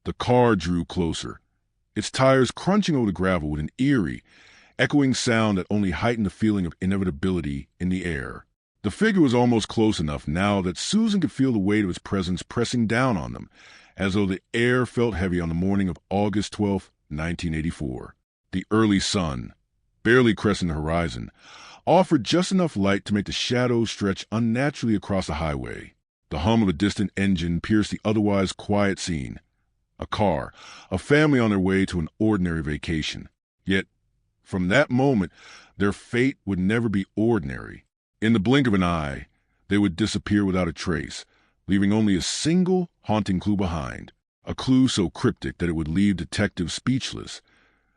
The car drew closer, its tires crunching over the gravel with an eerie, echoing sound that only heightened the feeling of inevitability in the air. The figure was almost close enough now that Susan could feel the weight of its presence pressing down on them, as though the air felt heavy on the morning of August 12, 1984. The early sun, barely cresting the horizon, offered just enough light to make the shadows stretch unnaturally across the highway. The hum of a distant engine pierced the otherwise quiet scene. A car, a family on their way to an ordinary vacation. Yet, from that moment, their fate would never be ordinary. In the blink of an eye, they would disappear without a trace, leaving only a single haunting clue behind, a clue so cryptic that it would leave detectives speechless,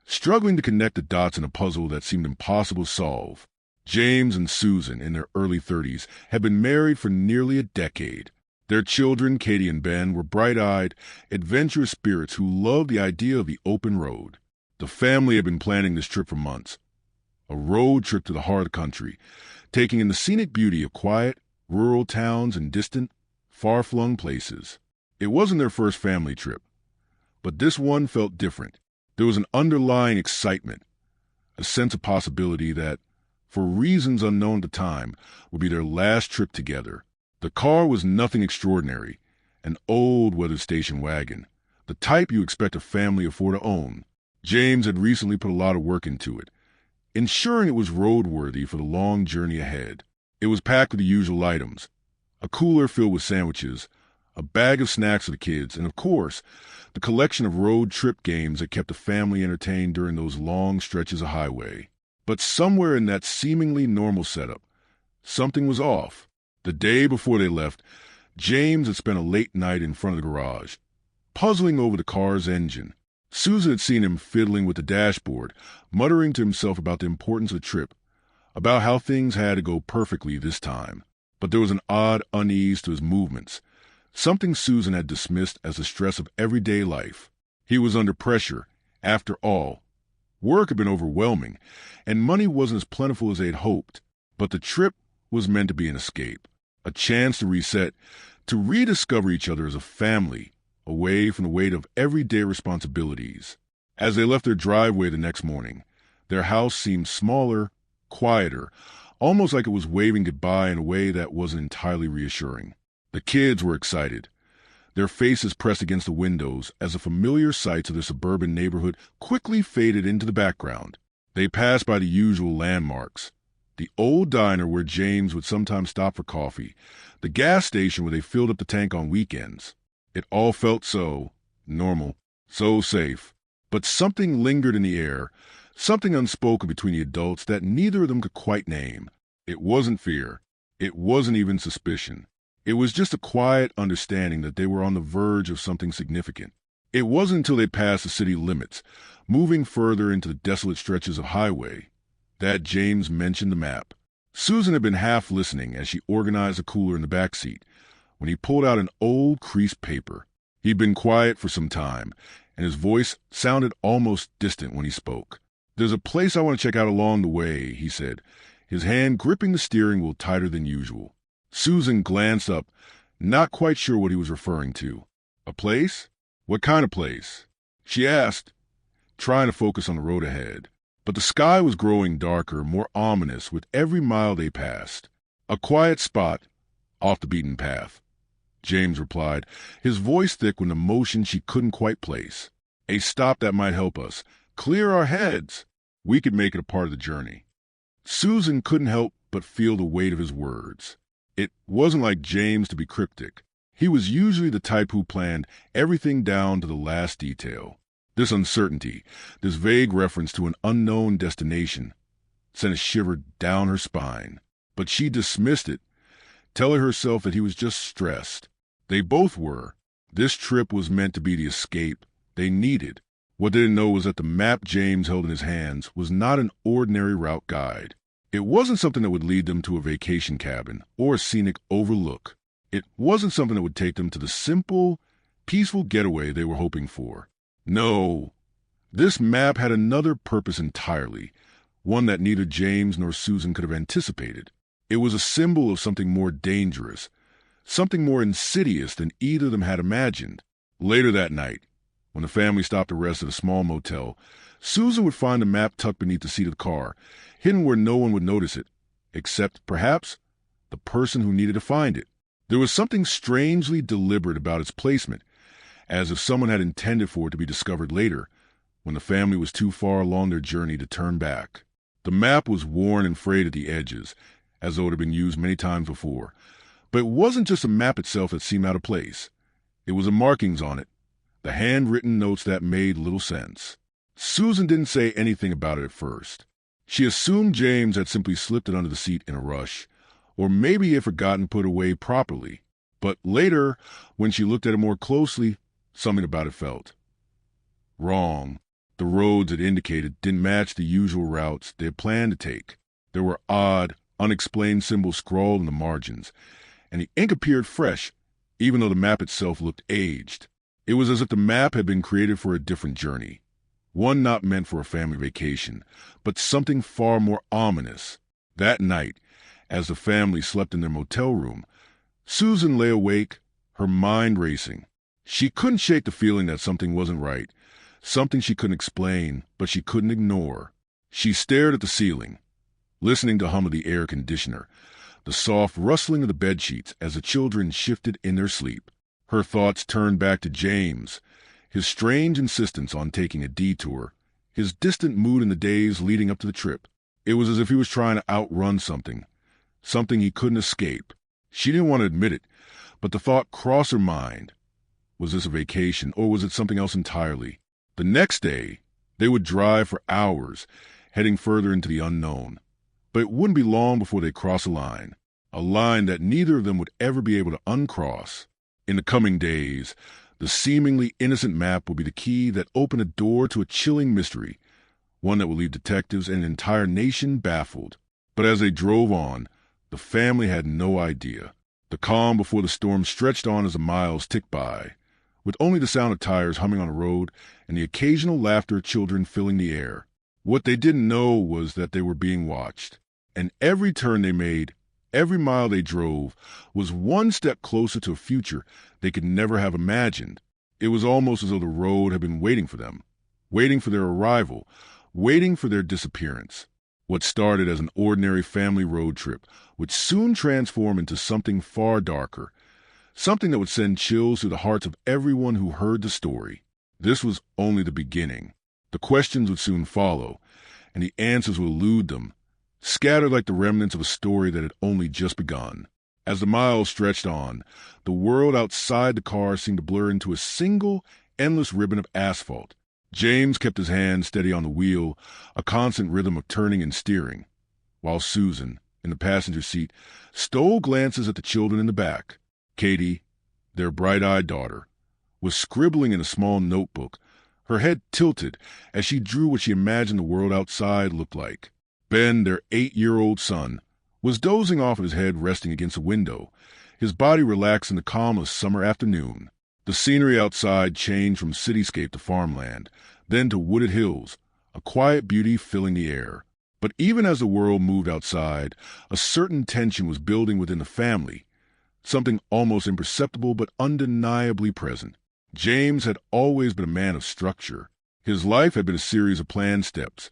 struggling to connect the dots in a puzzle that seemed impossible to solve. James and Susan, in their early 30s, had been married for nearly a decade. Their children, Katie and Ben, were bright-eyed, adventurous spirits who loved the idea of the open road. The family had been planning this trip for months. A road trip to the heart of the country, taking in the scenic beauty of quiet, rural towns and distant, far-flung places. It wasn't their first family trip, but this one felt different. There was an underlying excitement, a sense of possibility that, for reasons unknown at the time, would be their last trip together. The car was nothing extraordinary, an old weather station wagon, the type you expect a family of four to own. James had recently put a lot of work into it, ensuring it was roadworthy for the long journey ahead. It was packed with the usual items, a cooler filled with sandwiches, a bag of snacks for the kids, and of course, the collection of road trip games that kept the family entertained during those long stretches of highway. But somewhere in that seemingly normal setup, something was off. The day before they left, James had spent a late night in front of the garage, puzzling over the car's engine. Susan had seen him fiddling with the dashboard, muttering to himself about the importance of the trip, about how things had to go perfectly this time. But there was an odd unease to his movements, something Susan had dismissed as the stress of everyday life. He was under pressure, after all. Work had been overwhelming, and money wasn't as plentiful as they'd hoped. But the trip was meant to be an escape, a chance to reset, to rediscover each other as a family, away from the weight of everyday responsibilities. As they left their driveway the next morning, their house seemed smaller, quieter, almost like it was waving goodbye in a way that wasn't entirely reassuring. The kids were excited, their faces pressed against the windows as the familiar sights of their suburban neighborhood quickly faded into the background. They passed by the usual landmarks, the old diner where James would sometimes stop for coffee, the gas station where they filled up the tank on weekends. It all felt so normal, so safe. But something lingered in the air, something unspoken between the adults that neither of them could quite name. It wasn't fear. It wasn't even suspicion. It was just a quiet understanding that they were on the verge of something significant. It wasn't until they passed the city limits, moving further into the desolate stretches of highway, that James mentioned the map. Susan had been half listening as she organized the cooler in the back seat, when he pulled out an old creased paper. He'd been quiet for some time, and his voice sounded almost distant when he spoke. "There's a place I want to check out along the way," he said, his hand gripping the steering wheel tighter than usual. Susan glanced up, not quite sure what he was referring to. "A place? What kind of place?" she asked, trying to focus on the road ahead. But the sky was growing darker, more ominous with every mile they passed. "A quiet spot, off the beaten path," James replied, his voice thick with emotion she couldn't quite place. "A stop that might help us clear our heads. We could make it a part of the journey." Susan couldn't help but feel the weight of his words. It wasn't like James to be cryptic. He was usually the type who planned everything down to the last detail. This uncertainty, this vague reference to an unknown destination, sent a shiver down her spine. But she dismissed it, telling herself that he was just stressed. They both were. This trip was meant to be the escape they needed. What they didn't know was that the map James held in his hands was not an ordinary route guide. It wasn't something that would lead them to a vacation cabin or a scenic overlook. It wasn't something that would take them to the simple, peaceful getaway they were hoping for. No, this map had another purpose entirely, one that neither James nor Susan could have anticipated. It was a symbol of something more dangerous, something more insidious than either of them had imagined. Later that night, When the family stopped to rest at a small motel, Susan would find a map tucked beneath the seat of the car, hidden where no one would notice it, except, perhaps, the person who needed to find it. There was something strangely deliberate about its placement, as if someone had intended for it to be discovered later, when the family was too far along their journey to turn back. The map was worn and frayed at the edges, as though it had been used many times before. But it wasn't just the map itself that seemed out of place. It was the markings on it, the handwritten notes that made little sense. Susan didn't say anything about it at first. She assumed James had simply slipped it under the seat in a rush, or maybe he had forgotten to put it away properly. But later, when she looked at it more closely, something about it felt wrong. The roads it indicated didn't match the usual routes they had planned to take. There were odd, unexplained symbols scrawled in the margins, and the ink appeared fresh, even though the map itself looked aged. It was as if the map had been created for a different journey, one not meant for a family vacation, but something far more ominous. That night, as the family slept in their motel room, Susan lay awake, her mind racing. She couldn't shake the feeling that something wasn't right, something she couldn't explain, but she couldn't ignore. She stared at the ceiling, listening to the hum of the air conditioner, the soft rustling of the bedsheets as the children shifted in their sleep. Her thoughts turned back to James, his strange insistence on taking a detour, his distant mood in the days leading up to the trip. It was as if he was trying to outrun something he couldn't escape. She didn't want to admit it, but the thought crossed her mind. Was this a vacation, or was it something else entirely? The next day, they would drive for hours, heading further into the unknown. But it wouldn't be long before they crossed a line that neither of them would ever be able to uncross. In the coming days, the seemingly innocent map would be the key that opened a door to a chilling mystery, one that would leave detectives and an entire nation baffled. But as they drove on, the family had no idea. The calm before the storm stretched on as the miles ticked by, with only the sound of tires humming on the road and the occasional laughter of children filling the air. What they didn't know was that they were being watched, and every turn they made, every mile they drove, was one step closer to a future they could never have imagined. It was almost as though the road had been waiting for them, waiting for their arrival, waiting for their disappearance. What started as an ordinary family road trip would soon transform into something far darker, something that would send chills through the hearts of everyone who heard the story. This was only the beginning. The questions would soon follow, and the answers would elude them, scattered like the remnants of a story that had only just begun. As the miles stretched on, the world outside the car seemed to blur into a single, endless ribbon of asphalt. James kept his hand steady on the wheel, a constant rhythm of turning and steering, while Susan, in the passenger seat, stole glances at the children in the back. Katie, their bright-eyed daughter, was scribbling in a small notebook, her head tilted as she drew what she imagined the world outside looked like. Ben, their 8-year-old son, was dozing off with his head resting against a window, his body relaxed in the calm of a summer afternoon. The scenery outside changed from cityscape to farmland, then to wooded hills, a quiet beauty filling the air. But even as the world moved outside, a certain tension was building within the family, something almost imperceptible but undeniably present. James had always been a man of structure. His life had been a series of planned steps,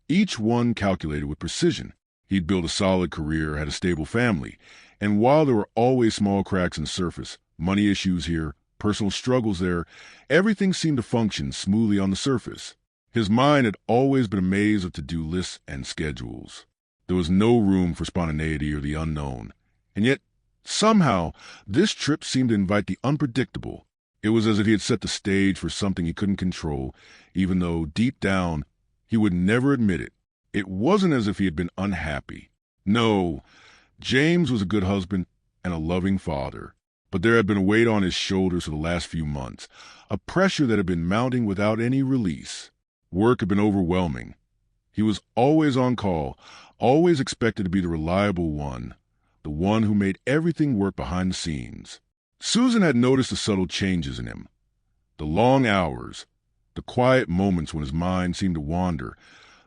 each one calculated with precision. He'd built a solid career, had a stable family, and while there were always small cracks in the surface, money issues here, personal struggles there, everything seemed to function smoothly on the surface. His mind had always been a maze of to-do lists and schedules. There was no room for spontaneity or the unknown. And yet, somehow, this trip seemed to invite the unpredictable. It was as if he had set the stage for something he couldn't control, even though, deep down, he would never admit it. It wasn't as if he had been unhappy. No, James was a good husband and a loving father. But there had been a weight on his shoulders for the last few months, a pressure that had been mounting without any release. Work had been overwhelming. He was always on call, always expected to be the reliable one, the one who made everything work behind the scenes. Susan had noticed the subtle changes in him. The long hours, the quiet moments when his mind seemed to wander,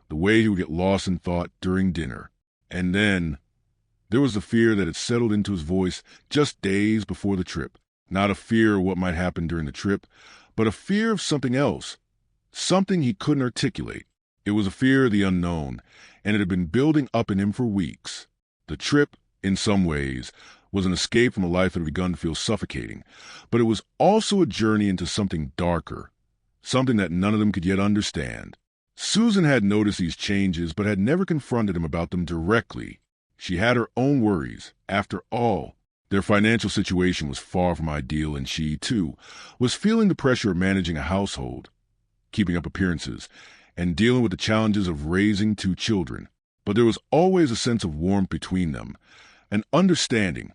the way he would get lost in thought during dinner. And then there was the fear that had settled into his voice just days before the trip. Not a fear of what might happen during the trip, but a fear of something else, something he couldn't articulate. It was a fear of the unknown, and it had been building up in him for weeks. The trip, in some ways, was an escape from a life that had begun to feel suffocating, but it was also a journey into something darker, something that none of them could yet understand. Susan had noticed these changes, but had never confronted him about them directly. She had her own worries. After all, their financial situation was far from ideal, and she, too, was feeling the pressure of managing a household, keeping up appearances, and dealing with the challenges of raising 2 children. But there was always a sense of warmth between them, an understanding,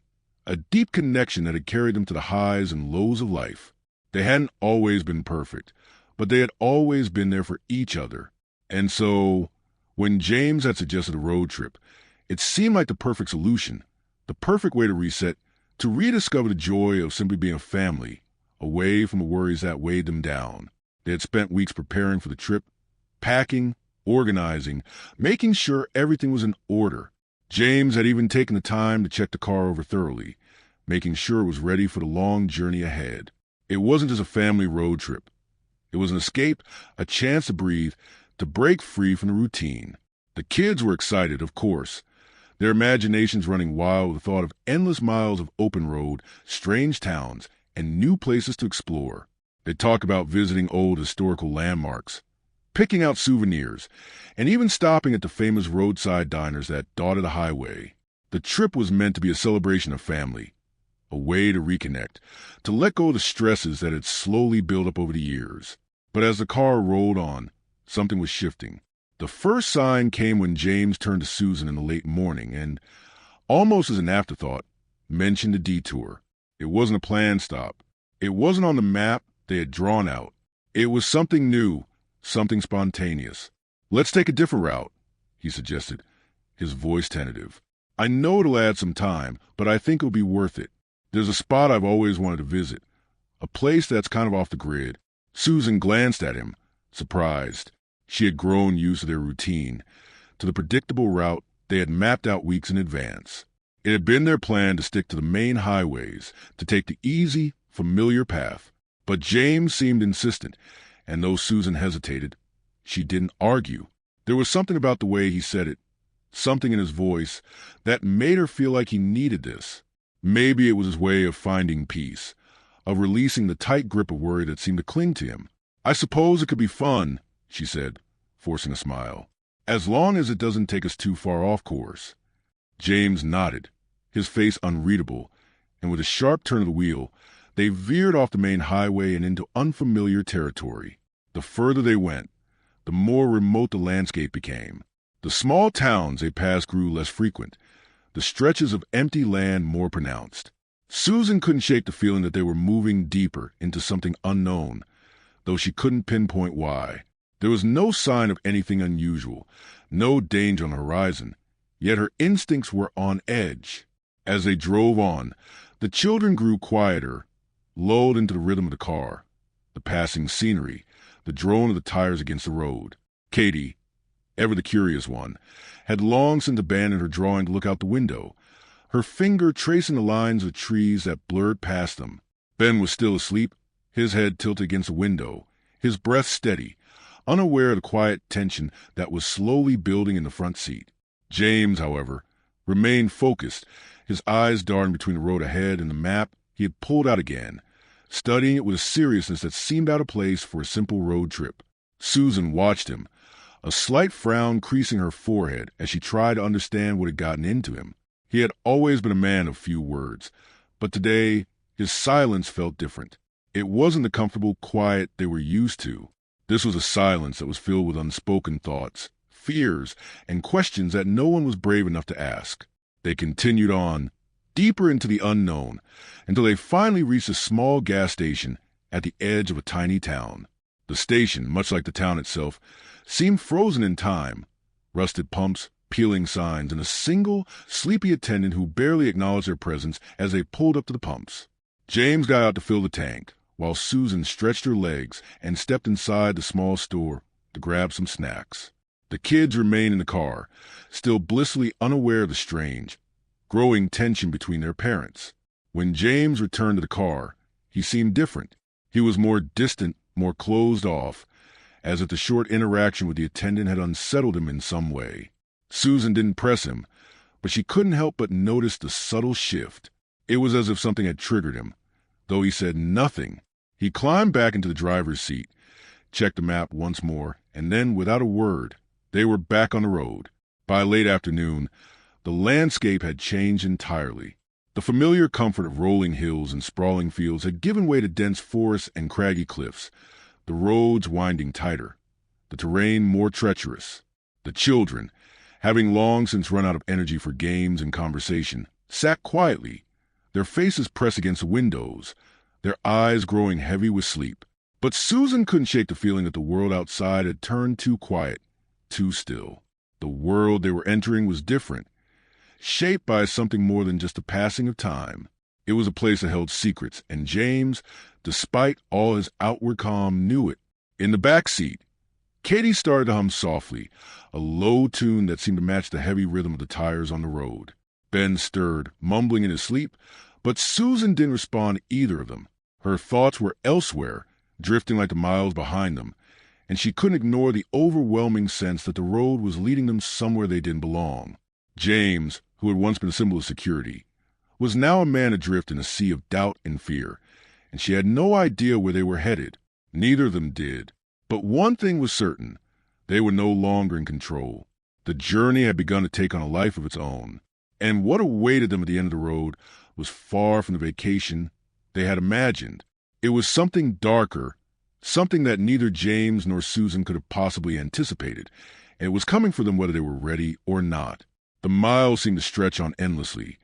a deep connection that had carried them to the highs and lows of life. They hadn't always been perfect, but they had always been there for each other. And so, when James had suggested a road trip, it seemed like the perfect solution, the perfect way to reset, to rediscover the joy of simply being a family, away from the worries that weighed them down. They had spent weeks preparing for the trip, packing, organizing, making sure everything was in order. James had even taken the time to check the car over thoroughly, making sure it was ready for the long journey ahead. It wasn't just a family road trip. It was an escape, a chance to breathe, to break free from the routine. The kids were excited, of course, their imaginations running wild with the thought of endless miles of open road, strange towns, and new places to explore. They talked about visiting old historical landmarks, picking out souvenirs, and even stopping at the famous roadside diners that dotted the highway. The trip was meant to be a celebration of family, a way to reconnect, to let go of the stresses that had slowly built up over the years. But as the car rolled on, something was shifting. The first sign came when James turned to Susan in the late morning and, almost as an afterthought, mentioned a detour. It wasn't a planned stop. It wasn't on the map they had drawn out. It was something new, something spontaneous. "Let's take a different route," he suggested, his voice tentative. "I know it'll add some time, but I think it'll be worth it. There's a spot I've always wanted to visit, a place that's kind of off the grid." Susan glanced at him, surprised. She had grown used to their routine, to the predictable route they had mapped out weeks in advance. It had been their plan to stick to the main highways, to take the easy, familiar path. But James seemed insistent, and though Susan hesitated, she didn't argue. There was something about the way he said it, something in his voice, that made her feel like he needed this. Maybe it was his way of finding peace, of releasing the tight grip of worry that seemed to cling to him. "I suppose it could be fun," she said, forcing a smile, "as long as it doesn't take us too far off course." James nodded, his face unreadable, and with a sharp turn of the wheel, they veered off the main highway and into unfamiliar territory. The further they went, the more remote the landscape became. The small towns they passed grew less frequent, the stretches of empty land more pronounced. Susan couldn't shake the feeling that they were moving deeper into something unknown, though she couldn't pinpoint why. There was no sign of anything unusual, no danger on the horizon, yet her instincts were on edge. As they drove on, the children grew quieter, lulled into the rhythm of the car, the passing scenery, the drone of the tires against the road. Katie, ever the curious one, had long since abandoned her drawing to look out the window, her finger tracing the lines of trees that blurred past them. Ben was still asleep, his head tilted against the window, his breath steady, unaware of the quiet tension that was slowly building in the front seat. James, however, remained focused, his eyes darting between the road ahead and the map he had pulled out again, studying it with a seriousness that seemed out of place for a simple road trip. Susan watched him, a slight frown creasing her forehead as she tried to understand what had gotten into him. He had always been a man of few words, but today his silence felt different. It wasn't the comfortable quiet they were used to. This was a silence that was filled with unspoken thoughts, fears, and questions that no one was brave enough to ask. They continued on, deeper into the unknown, until they finally reached a small gas station at the edge of a tiny town. The station, much like the town itself, seemed frozen in time. Rusted pumps, peeling signs, and a single, sleepy attendant who barely acknowledged their presence as they pulled up to the pumps. James got out to fill the tank, while Susan stretched her legs and stepped inside the small store to grab some snacks. The kids remained in the car, still blissfully unaware of the strange, growing tension between their parents. When James returned to the car, he seemed different. He was more distant, more closed off, as if the short interaction with the attendant had unsettled him in some way. Susan didn't press him, but she couldn't help but notice the subtle shift. It was as if something had triggered him. Though he said nothing, he climbed back into the driver's seat, checked the map once more, and then, without a word, they were back on the road. By late afternoon, the landscape had changed entirely. The familiar comfort of rolling hills and sprawling fields had given way to dense forests and craggy cliffs, the roads winding tighter, the terrain more treacherous. The children, having long since run out of energy for games and conversation, sat quietly, their faces pressed against the windows, their eyes growing heavy with sleep. But Susan couldn't shake the feeling that the world outside had turned too quiet, too still. The world they were entering was different, shaped by something more than just the passing of time. It was a place that held secrets, and James, despite all his outward calm, knew it. In the back seat, Katie started to hum softly, a low tune that seemed to match the heavy rhythm of the tires on the road. Ben stirred, mumbling in his sleep, but Susan didn't respond to either of them. Her thoughts were elsewhere, drifting like the miles behind them, and she couldn't ignore the overwhelming sense that the road was leading them somewhere they didn't belong. James, who had once been a symbol of security, was now a man adrift in a sea of doubt and fear, and she had no idea where they were headed. Neither of them did. But one thing was certain. They were no longer in control. The journey had begun to take on a life of its own, and what awaited them at the end of the road was far from the vacation they had imagined. It was something darker, something that neither James nor Susan could have possibly anticipated, and it was coming for them whether they were ready or not. The miles seemed to stretch on endlessly,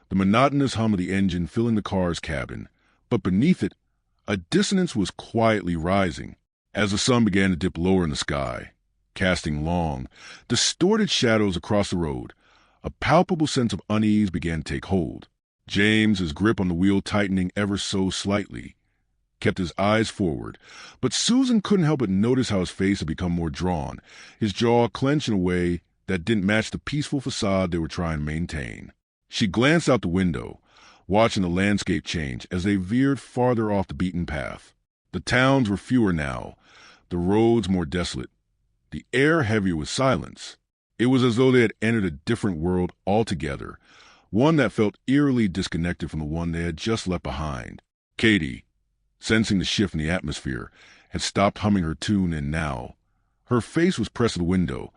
the monotonous hum of the engine filling the car's cabin, but beneath it, a dissonance was quietly rising. As the sun began to dip lower in the sky, casting long, distorted shadows across the road, a palpable sense of unease began to take hold. James, his grip on the wheel tightening ever so slightly, kept his eyes forward, but Susan couldn't help but notice how his face had become more drawn, his jaw clenched in a way that didn't match the peaceful facade they were trying to maintain. She glanced out the window, watching the landscape change as they veered farther off the beaten path. The towns were fewer now, the roads more desolate, the air heavier with silence. It was as though they had entered a different world altogether, one that felt eerily disconnected from the one they had just left behind. Katie, sensing the shift in the atmosphere, had stopped humming her tune, and now her face was pressed to the window,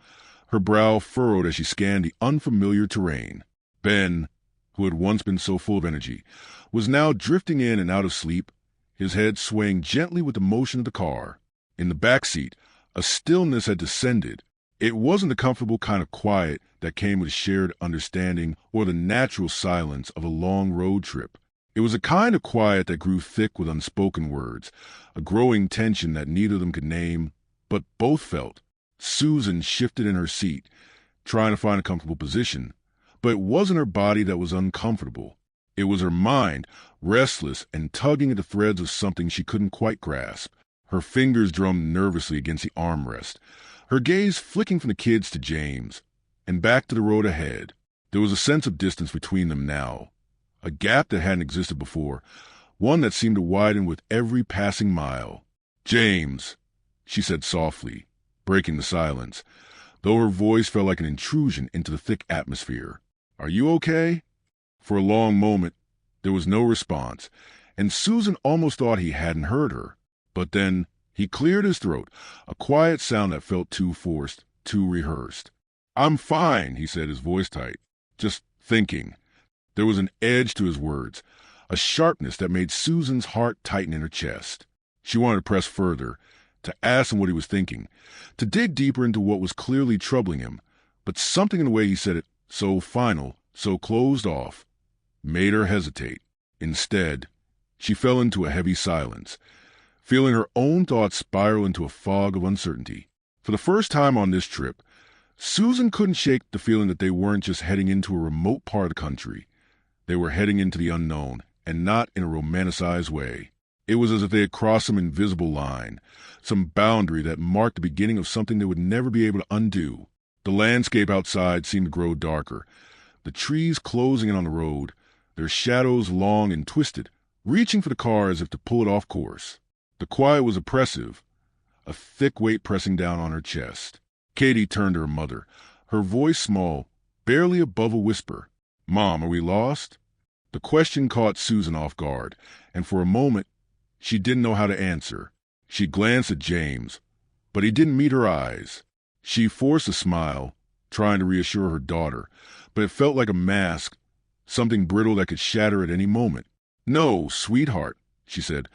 her brow furrowed as she scanned the unfamiliar terrain. Ben, who had once been so full of energy, was now drifting in and out of sleep, his head swaying gently with the motion of the car. In the back seat, a stillness had descended. It wasn't the comfortable kind of quiet that came with shared understanding or the natural silence of a long road trip. It was a kind of quiet that grew thick with unspoken words, a growing tension that neither of them could name, but both felt. Susan shifted in her seat, trying to find a comfortable position, but it wasn't her body that was uncomfortable. It was her mind, restless and tugging at the threads of something she couldn't quite grasp. Her fingers drummed nervously against the armrest, her gaze flicking from the kids to James, and back to the road ahead. There was a sense of distance between them now, a gap that hadn't existed before, one that seemed to widen with every passing mile. "James," she said softly, breaking the silence, though her voice felt like an intrusion into the thick atmosphere. "Are you okay?" For a long moment, there was no response, and Susan almost thought he hadn't heard her. But then he cleared his throat, a quiet sound that felt too forced, too rehearsed. "I'm fine," he said, his voice tight. "Just thinking." There was an edge to his words, a sharpness that made Susan's heart tighten in her chest. She wanted to press further, to ask him what he was thinking, to dig deeper into what was clearly troubling him, but something in the way he said it, so final, so closed off, made her hesitate. Instead, she fell into a heavy silence, feeling her own thoughts spiral into a fog of uncertainty. For the first time on this trip, Susan couldn't shake the feeling that they weren't just heading into a remote part of the country. They were heading into the unknown, and not in a romanticized way. It was as if they had crossed some invisible line, some boundary that marked the beginning of something they would never be able to undo. The landscape outside seemed to grow darker, the trees closing in on the road, their shadows long and twisted, reaching for the car as if to pull it off course. The quiet was oppressive, a thick weight pressing down on her chest. Katie turned to her mother, her voice small, barely above a whisper. "Mom, are we lost?" The question caught Susan off guard, and for a moment she didn't know how to answer. She glanced at James, but he didn't meet her eyes. She forced a smile, trying to reassure her daughter, but it felt like a mask, something brittle that could shatter at any moment. "No, sweetheart," she said,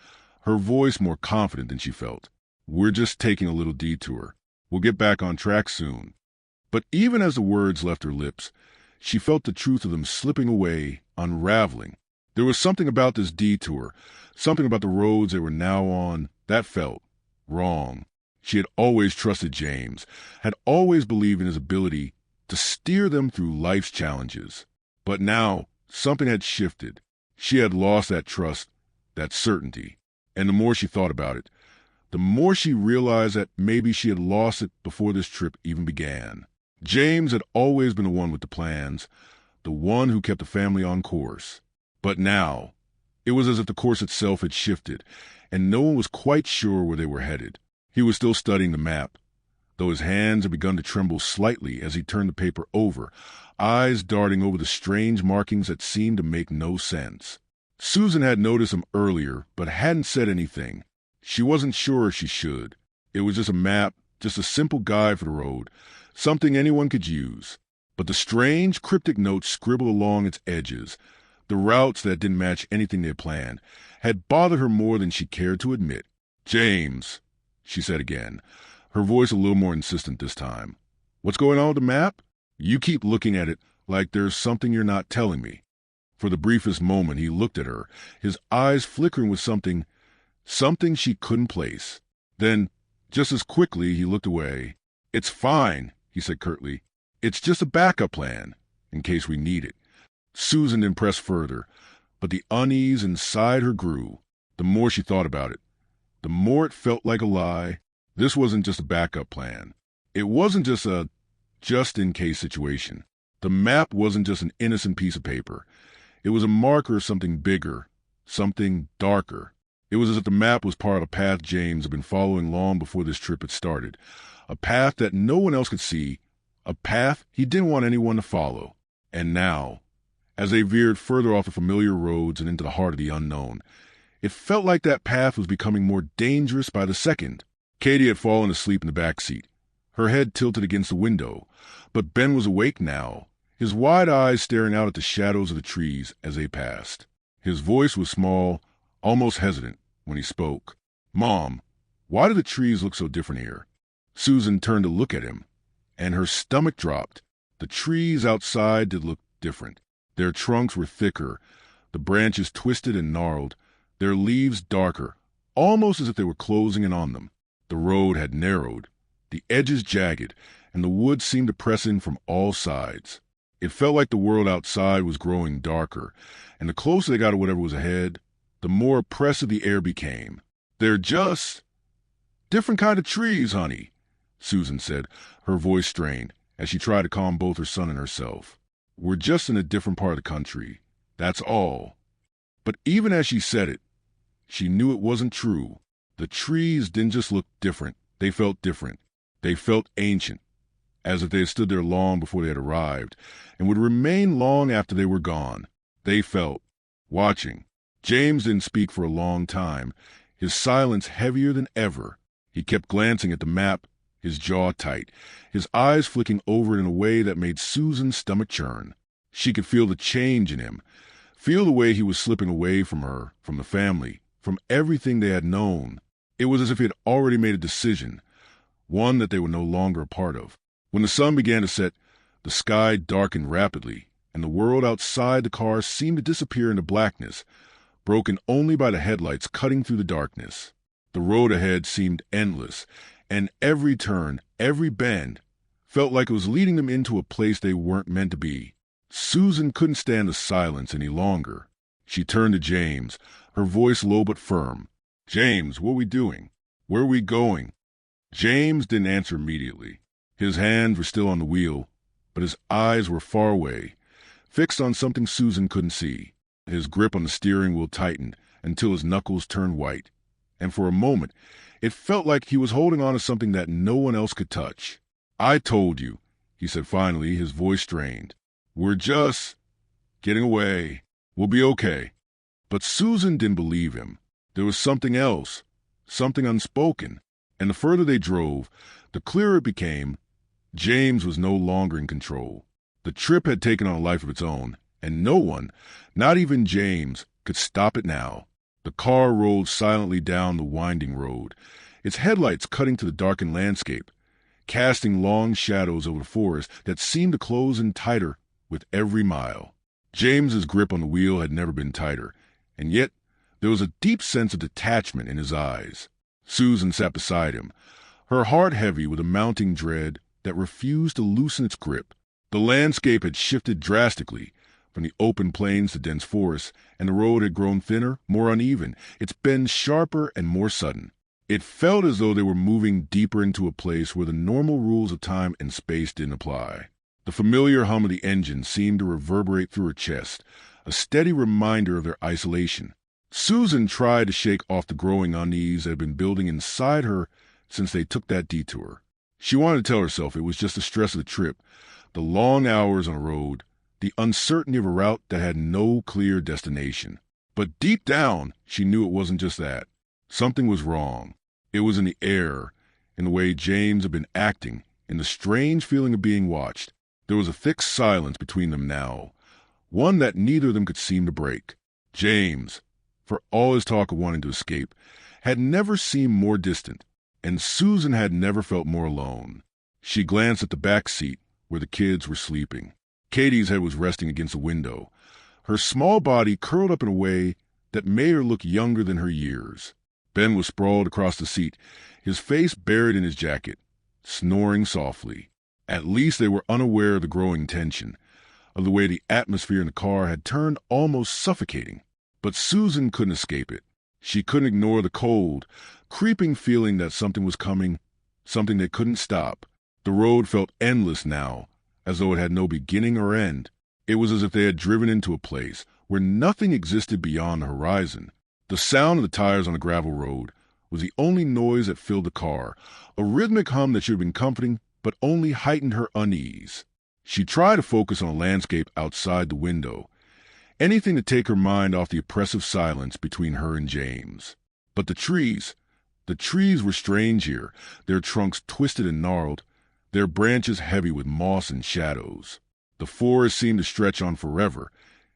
her voice more confident than she felt. "We're just taking a little detour. We'll get back on track soon." But even as the words left her lips, she felt the truth of them slipping away, unraveling. There was something about this detour, something about the roads they were now on, that felt wrong. She had always trusted James, had always believed in his ability to steer them through life's challenges. But now, something had shifted. She had lost that trust, that certainty. And the more she thought about it, the more she realized that maybe she had lost it before this trip even began. James had always been the one with the plans, the one who kept the family on course. But now, it was as if the course itself had shifted, and no one was quite sure where they were headed. He was still studying the map, though his hands had begun to tremble slightly as he turned the paper over, eyes darting over the strange markings that seemed to make no sense. Susan had noticed them earlier, but hadn't said anything. She wasn't sure if she should. It was just a map, just a simple guide for the road, something anyone could use. But the strange, cryptic notes scribbled along its edges, the routes that didn't match anything they had planned, had bothered her more than she cared to admit. "James," she said again, her voice a little more insistent this time. "What's going on with the map? You keep looking at it like there's something you're not telling me." For the briefest moment he looked at her, his eyes flickering with something she couldn't place. Then, just as quickly, he looked away. "It's fine," he said curtly. "It's just a backup plan, in case we need it." Susan didn't press further, but the unease inside her grew. The more she thought about it, the more it felt like a lie. This wasn't just a backup plan. It wasn't just a just-in-case situation. The map wasn't just an innocent piece of paper. It was a marker of something bigger, something darker. It was as if the map was part of a path James had been following long before this trip had started, a path that no one else could see, a path he didn't want anyone to follow. And now, as they veered further off the familiar roads and into the heart of the unknown, it felt like that path was becoming more dangerous by the second. Katie had fallen asleep in the back seat, her head tilted against the window, but Ben was awake now, his wide eyes staring out at the shadows of the trees as they passed. His voice was small, almost hesitant, when he spoke. "Mom, why do the trees look so different here?" Susan turned to look at him, and her stomach dropped. The trees outside did look different. Their trunks were thicker, the branches twisted and gnarled, their leaves darker, almost as if they were closing in on them. The road had narrowed, the edges jagged, and the woods seemed to press in from all sides. It felt like the world outside was growing darker, and the closer they got to whatever was ahead, the more oppressive the air became. "They're just different kind of trees, honey," Susan said, her voice strained, as she tried to calm both her son and herself. "We're just in a different part of the country. That's all." But even as she said it, she knew it wasn't true. The trees didn't just look different. They felt different. They felt ancient, as if they had stood there long before they had arrived, and would remain long after they were gone. They felt watching. James didn't speak for a long time, his silence heavier than ever. He kept glancing at the map, his jaw tight, his eyes flicking over it in a way that made Susan's stomach churn. She could feel the change in him, feel the way he was slipping away from her, from the family, from everything they had known. It was as if he had already made a decision, one that they were no longer a part of. When the sun began to set, the sky darkened rapidly, and the world outside the car seemed to disappear into blackness, broken only by the headlights cutting through the darkness. The road ahead seemed endless, and every turn, every bend, felt like it was leading them into a place they weren't meant to be. Susan couldn't stand the silence any longer. She turned to James, her voice low but firm. "James, what are we doing? Where are we going?" James didn't answer immediately. His hands were still on the wheel, but his eyes were far away, fixed on something Susan couldn't see. His grip on the steering wheel tightened until his knuckles turned white, and for a moment, it felt like he was holding on to something that no one else could touch. "I told you," he said finally, his voice strained. "We're just getting away. We'll be okay." But Susan didn't believe him. There was something else, something unspoken, and the further they drove, the clearer it became. James was no longer in control. The trip had taken on a life of its own, and no one, not even James, could stop it now. The car rolled silently down the winding road, its headlights cutting to the darkened landscape, casting long shadows over the forest that seemed to close in tighter with every mile. James's grip on the wheel had never been tighter, and yet there was a deep sense of detachment in his eyes. Susan sat beside him, her heart heavy with a mounting dread that refused to loosen its grip. The landscape had shifted drastically, from the open plains to dense forests, and the road had grown thinner, more uneven, its bends sharper and more sudden. It felt as though they were moving deeper into a place where the normal rules of time and space didn't apply. The familiar hum of the engine seemed to reverberate through her chest, a steady reminder of their isolation. Susan tried to shake off the growing unease that had been building inside her since they took that detour. She wanted to tell herself it was just the stress of the trip, the long hours on the road, the uncertainty of a route that had no clear destination. But deep down, she knew it wasn't just that. Something was wrong. It was in the air, in the way James had been acting, in the strange feeling of being watched. There was a thick silence between them now, one that neither of them could seem to break. James, for all his talk of wanting to escape, had never seemed more distant, and Susan had never felt more alone. She glanced at the back seat where the kids were sleeping. Katie's head was resting against the window, her small body curled up in a way that made her look younger than her years. Ben was sprawled across the seat, his face buried in his jacket, snoring softly. At least they were unaware of the growing tension, of the way the atmosphere in the car had turned almost suffocating. But Susan couldn't escape it. She couldn't ignore the cold, creeping feeling that something was coming, something they couldn't stop. The road felt endless now, as though it had no beginning or end. It was as if they had driven into a place where nothing existed beyond the horizon. The sound of the tires on the gravel road was the only noise that filled the car, a rhythmic hum that should have been comforting but only heightened her unease. She tried to focus on the landscape outside the window, anything to take her mind off the oppressive silence between her and James. But the trees were strange here, their trunks twisted and gnarled, their branches heavy with moss and shadows. The forest seemed to stretch on forever,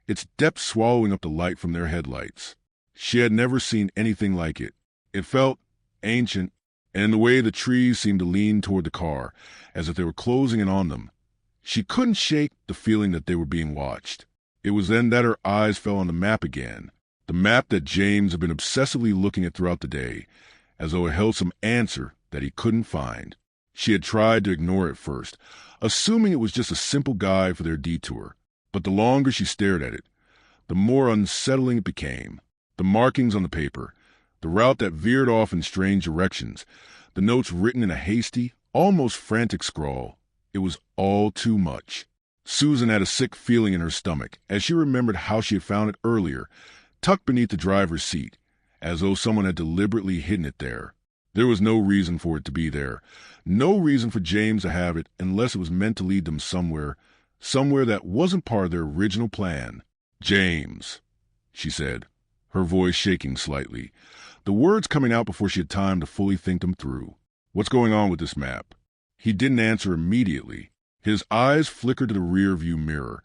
its depths swallowing up the light from their headlights. She had never seen anything like it. It felt ancient, and in the way the trees seemed to lean toward the car, as if they were closing in on them. She couldn't shake the feeling that they were being watched. It was then that her eyes fell on the map again, the map that James had been obsessively looking at throughout the day, as though it held some answer that he couldn't find. She had tried to ignore it first, assuming it was just a simple guide for their detour. But the longer she stared at it, the more unsettling it became. The markings on the paper, the route that veered off in strange directions, the notes written in a hasty, almost frantic scrawl. It was all too much. Susan had a sick feeling in her stomach as she remembered how she had found it earlier, tucked beneath the driver's seat, as though someone had deliberately hidden it there. There was no reason for it to be there, no reason for James to have it unless it was meant to lead them somewhere that wasn't part of their original plan. "James," she said, her voice shaking slightly, the words coming out before she had time to fully think them through. "What's going on with this map?" He didn't answer immediately. His eyes flickered to the rear-view mirror,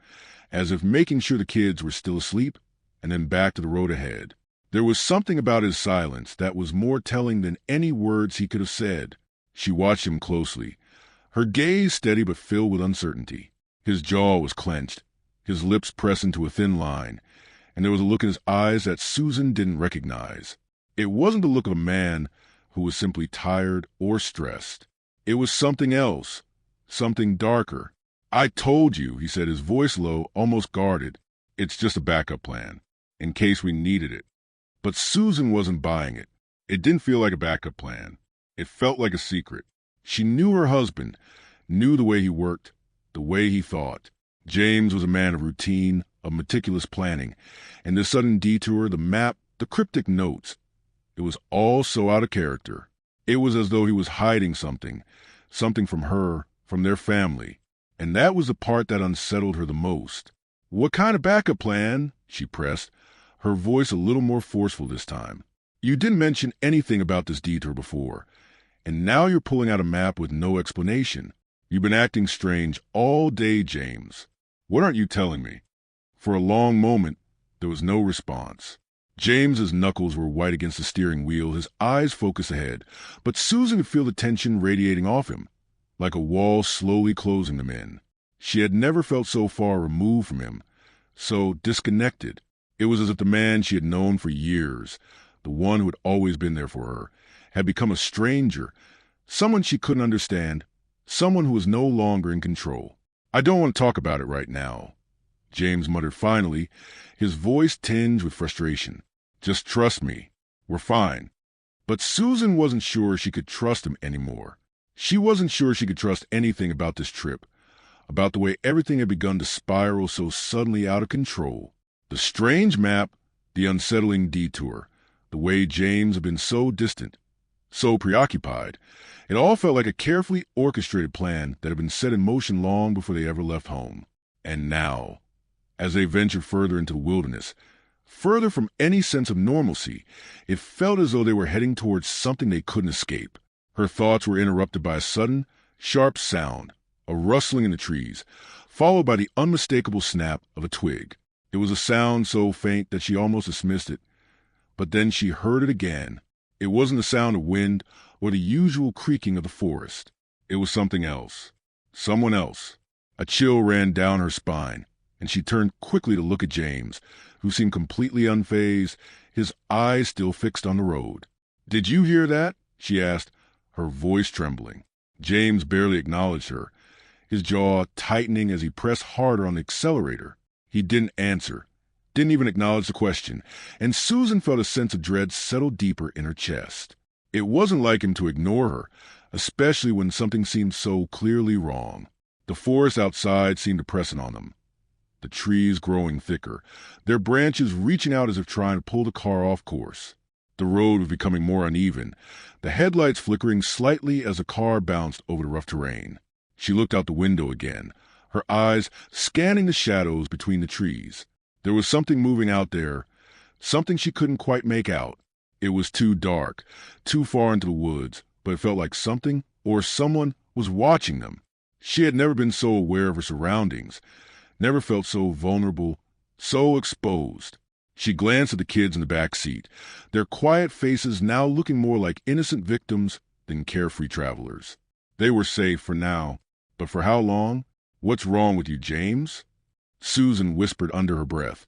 as if making sure the kids were still asleep, and then back to the road ahead. There was something about his silence that was more telling than any words he could have said. She watched him closely, her gaze steady but filled with uncertainty. His jaw was clenched, his lips pressed into a thin line, and there was a look in his eyes that Susan didn't recognize. It wasn't the look of a man who was simply tired or stressed. It was something else, something darker. "I told you," he said, his voice low, almost guarded. "It's just a backup plan, in case we needed it." But Susan wasn't buying it. It didn't feel like a backup plan. It felt like a secret. She knew her husband, knew the way he worked, the way he thought. James was a man of routine, of meticulous planning, and this sudden detour, the map, the cryptic notes, It was all so out of character. It was as though he was hiding something, something from her, from their family. And that was the part that unsettled her the most. "What kind of backup plan?" she pressed, her voice a little more forceful this time. "You didn't mention anything about this detour before, and now you're pulling out a map with no explanation. You've been acting strange all day, James. What aren't you telling me?" For a long moment, there was no response. James's knuckles were white against the steering wheel, his eyes focused ahead, but Susan could feel the tension radiating off him, like a wall slowly closing them in. She had never felt so far removed from him, so disconnected. It was as if the man she had known for years, the one who had always been there for her, had become a stranger, someone she couldn't understand, someone who was no longer in control. "I don't want to talk about it right now," James muttered finally, his voice tinged with frustration. "Just trust me. We're fine." But Susan wasn't sure she could trust him anymore. She wasn't sure she could trust anything about this trip, about the way everything had begun to spiral so suddenly out of control. The strange map, the unsettling detour, the way James had been so distant, so preoccupied. It all felt like a carefully orchestrated plan that had been set in motion long before they ever left home. And now, as they ventured further into the wilderness, further from any sense of normalcy, it felt as though they were heading towards something they couldn't escape. Her thoughts were interrupted by a sudden, sharp sound, a rustling in the trees, followed by the unmistakable snap of a twig. It was a sound so faint that she almost dismissed it, but then she heard it again. It wasn't the sound of wind or the usual creaking of the forest. It was something else. Someone else. A chill ran down her spine, and she turned quickly to look at James, who seemed completely unfazed, his eyes still fixed on the road. "Did you hear that?" she asked, her voice trembling. James barely acknowledged her, his jaw tightening as he pressed harder on the accelerator. He didn't answer, didn't even acknowledge the question, and Susan felt a sense of dread settle deeper in her chest. It wasn't like him to ignore her, especially when something seemed so clearly wrong. The forest outside seemed to press in on them, the trees growing thicker, their branches reaching out as if trying to pull the car off course. The road was becoming more uneven, the headlights flickering slightly as the car bounced over the rough terrain. She looked out the window again, her eyes scanning the shadows between the trees. There was something moving out there, something she couldn't quite make out. It was too dark, too far into the woods, but it felt like something or someone was watching them. She had never been so aware of her surroundings, never felt so vulnerable, so exposed. She glanced at the kids in the back seat, their quiet faces now looking more like innocent victims than carefree travelers. They were safe for now, but for how long? "What's wrong with you, James?" Susan whispered under her breath,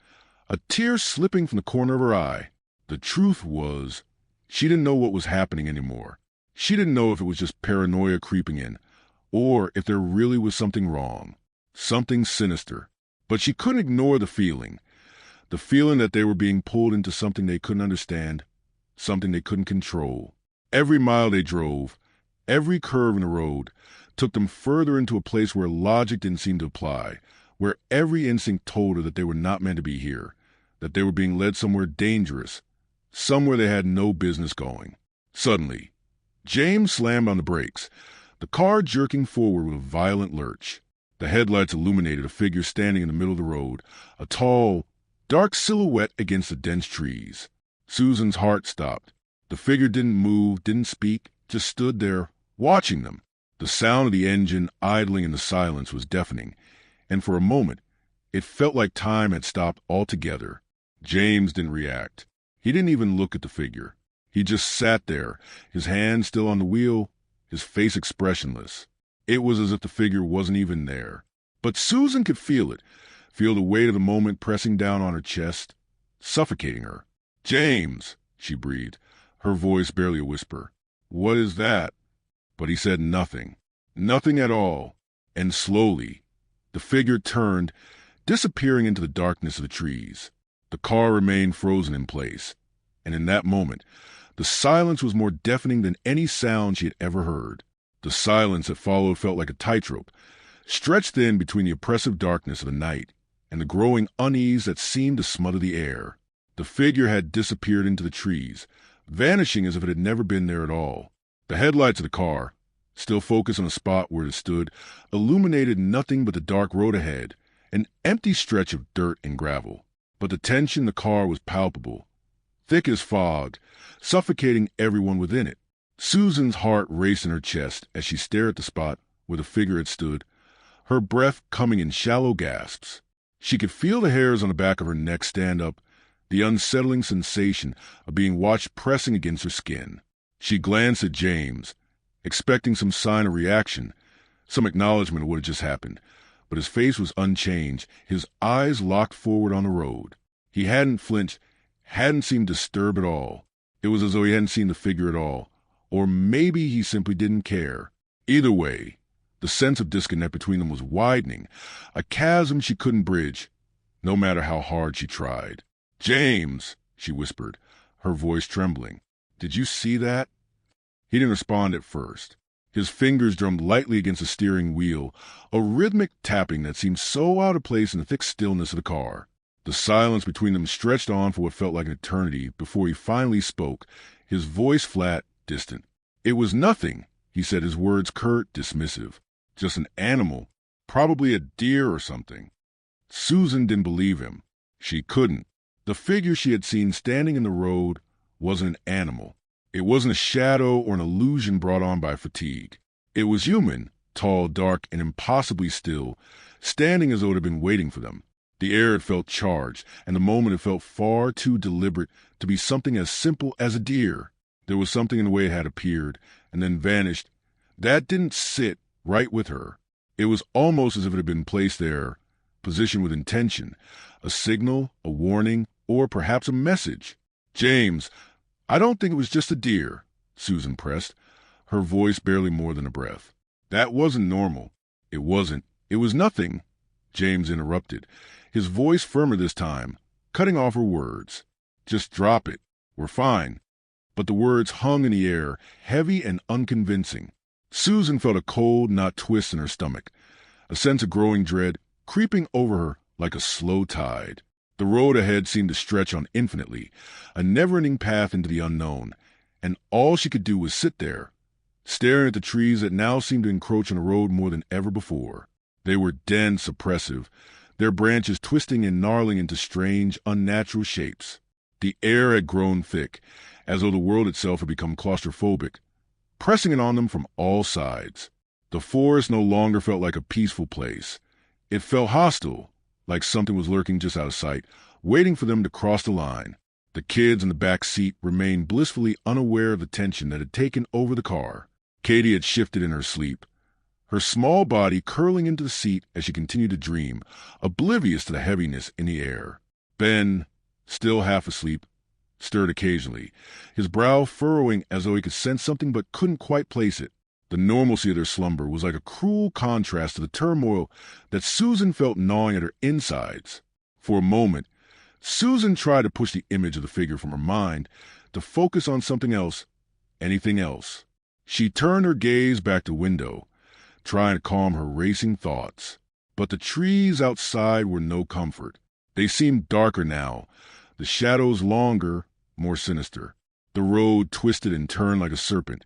a tear slipping from the corner of her eye. The truth was, she didn't know what was happening anymore. She didn't know if it was just paranoia creeping in, or if there really was something wrong, something sinister. But she couldn't ignore the feeling that they were being pulled into something they couldn't understand, something they couldn't control. Every mile they drove, every curve in the road, took them further into a place where logic didn't seem to apply, where every instinct told her that they were not meant to be here, that they were being led somewhere dangerous, somewhere they had no business going. Suddenly, James slammed on the brakes, the car jerking forward with a violent lurch. The headlights illuminated a figure standing in the middle of the road, a tall, dark silhouette against the dense trees. Susan's heart stopped. The figure didn't move, didn't speak, just stood there, watching them. The sound of the engine idling in the silence was deafening, and for a moment, it felt like time had stopped altogether. James didn't react. He didn't even look at the figure. He just sat there, his hand still on the wheel, his face expressionless. It was as if the figure wasn't even there. But Susan could feel it, feel the weight of the moment pressing down on her chest, suffocating her. "James," she breathed, her voice barely a whisper. "What is that?" But he said nothing, nothing at all. And slowly, the figure turned, disappearing into the darkness of the trees. The car remained frozen in place, and in that moment, the silence was more deafening than any sound she had ever heard. The silence that followed felt like a tightrope, stretched thin between the oppressive darkness of the night and the growing unease that seemed to smother the air. The figure had disappeared into the trees, vanishing as if it had never been there at all. The headlights of the car, still focused on the spot where it stood, illuminated nothing but the dark road ahead, an empty stretch of dirt and gravel. But the tension in the car was palpable, thick as fog, suffocating everyone within it. Susan's heart raced in her chest as she stared at the spot where the figure had stood, her breath coming in shallow gasps. She could feel the hairs on the back of her neck stand up, the unsettling sensation of being watched pressing against her skin. She glanced at James, expecting some sign of reaction, some acknowledgement of what had just happened, but his face was unchanged, his eyes locked forward on the road. He hadn't flinched, hadn't seemed disturbed at all. It was as though he hadn't seen the figure at all, or maybe he simply didn't care. Either way, the sense of disconnect between them was widening, a chasm she couldn't bridge, no matter how hard she tried. "James," she whispered, her voice trembling. "Did you see that?" He didn't respond at first. His fingers drummed lightly against the steering wheel, a rhythmic tapping that seemed so out of place in the thick stillness of the car. The silence between them stretched on for what felt like an eternity before he finally spoke, his voice flat, distant. "It was nothing," he said, his words curt, dismissive. "Just an animal, probably a deer or something." Susan didn't believe him. She couldn't. The figure she had seen standing in the road wasn't an animal. It wasn't a shadow or an illusion brought on by fatigue. It was human, tall, dark, and impossibly still, standing as though it had been waiting for them. The air had felt charged, and the moment had felt far too deliberate to be something as simple as a deer. There was something in the way it had appeared, and then vanished, that didn't sit right with her. It was almost as if it had been placed there, positioned with intention, a signal, a warning, or perhaps a message. "James, I don't think it was just a deer," Susan pressed, her voice barely more than a breath. "That wasn't normal." "It wasn't. It was nothing," James interrupted, his voice firmer this time, cutting off her words. "Just drop it. We're fine." But the words hung in the air, heavy and unconvincing. Susan felt a cold knot twist in her stomach, a sense of growing dread creeping over her like a slow tide. The road ahead seemed to stretch on infinitely, a never-ending path into the unknown, and all she could do was sit there, staring at the trees that now seemed to encroach on the road more than ever before. They were dense, oppressive, their branches twisting and gnarling into strange, unnatural shapes. The air had grown thick, as though the world itself had become claustrophobic, pressing it on them from all sides. The forest no longer felt like a peaceful place. It felt hostile, like something was lurking just out of sight, waiting for them to cross the line. The kids in the back seat remained blissfully unaware of the tension that had taken over the car. Katie had shifted in her sleep, her small body curling into the seat as she continued to dream, oblivious to the heaviness in the air. Ben, still half asleep, stirred occasionally, his brow furrowing as though he could sense something but couldn't quite place it. The normalcy of their slumber was like a cruel contrast to the turmoil that Susan felt gnawing at her insides. For a moment, Susan tried to push the image of the figure from her mind to focus on something else, anything else. She turned her gaze back to the window, trying to calm her racing thoughts. But the trees outside were no comfort. They seemed darker now, the shadows longer, more sinister. The road twisted and turned like a serpent,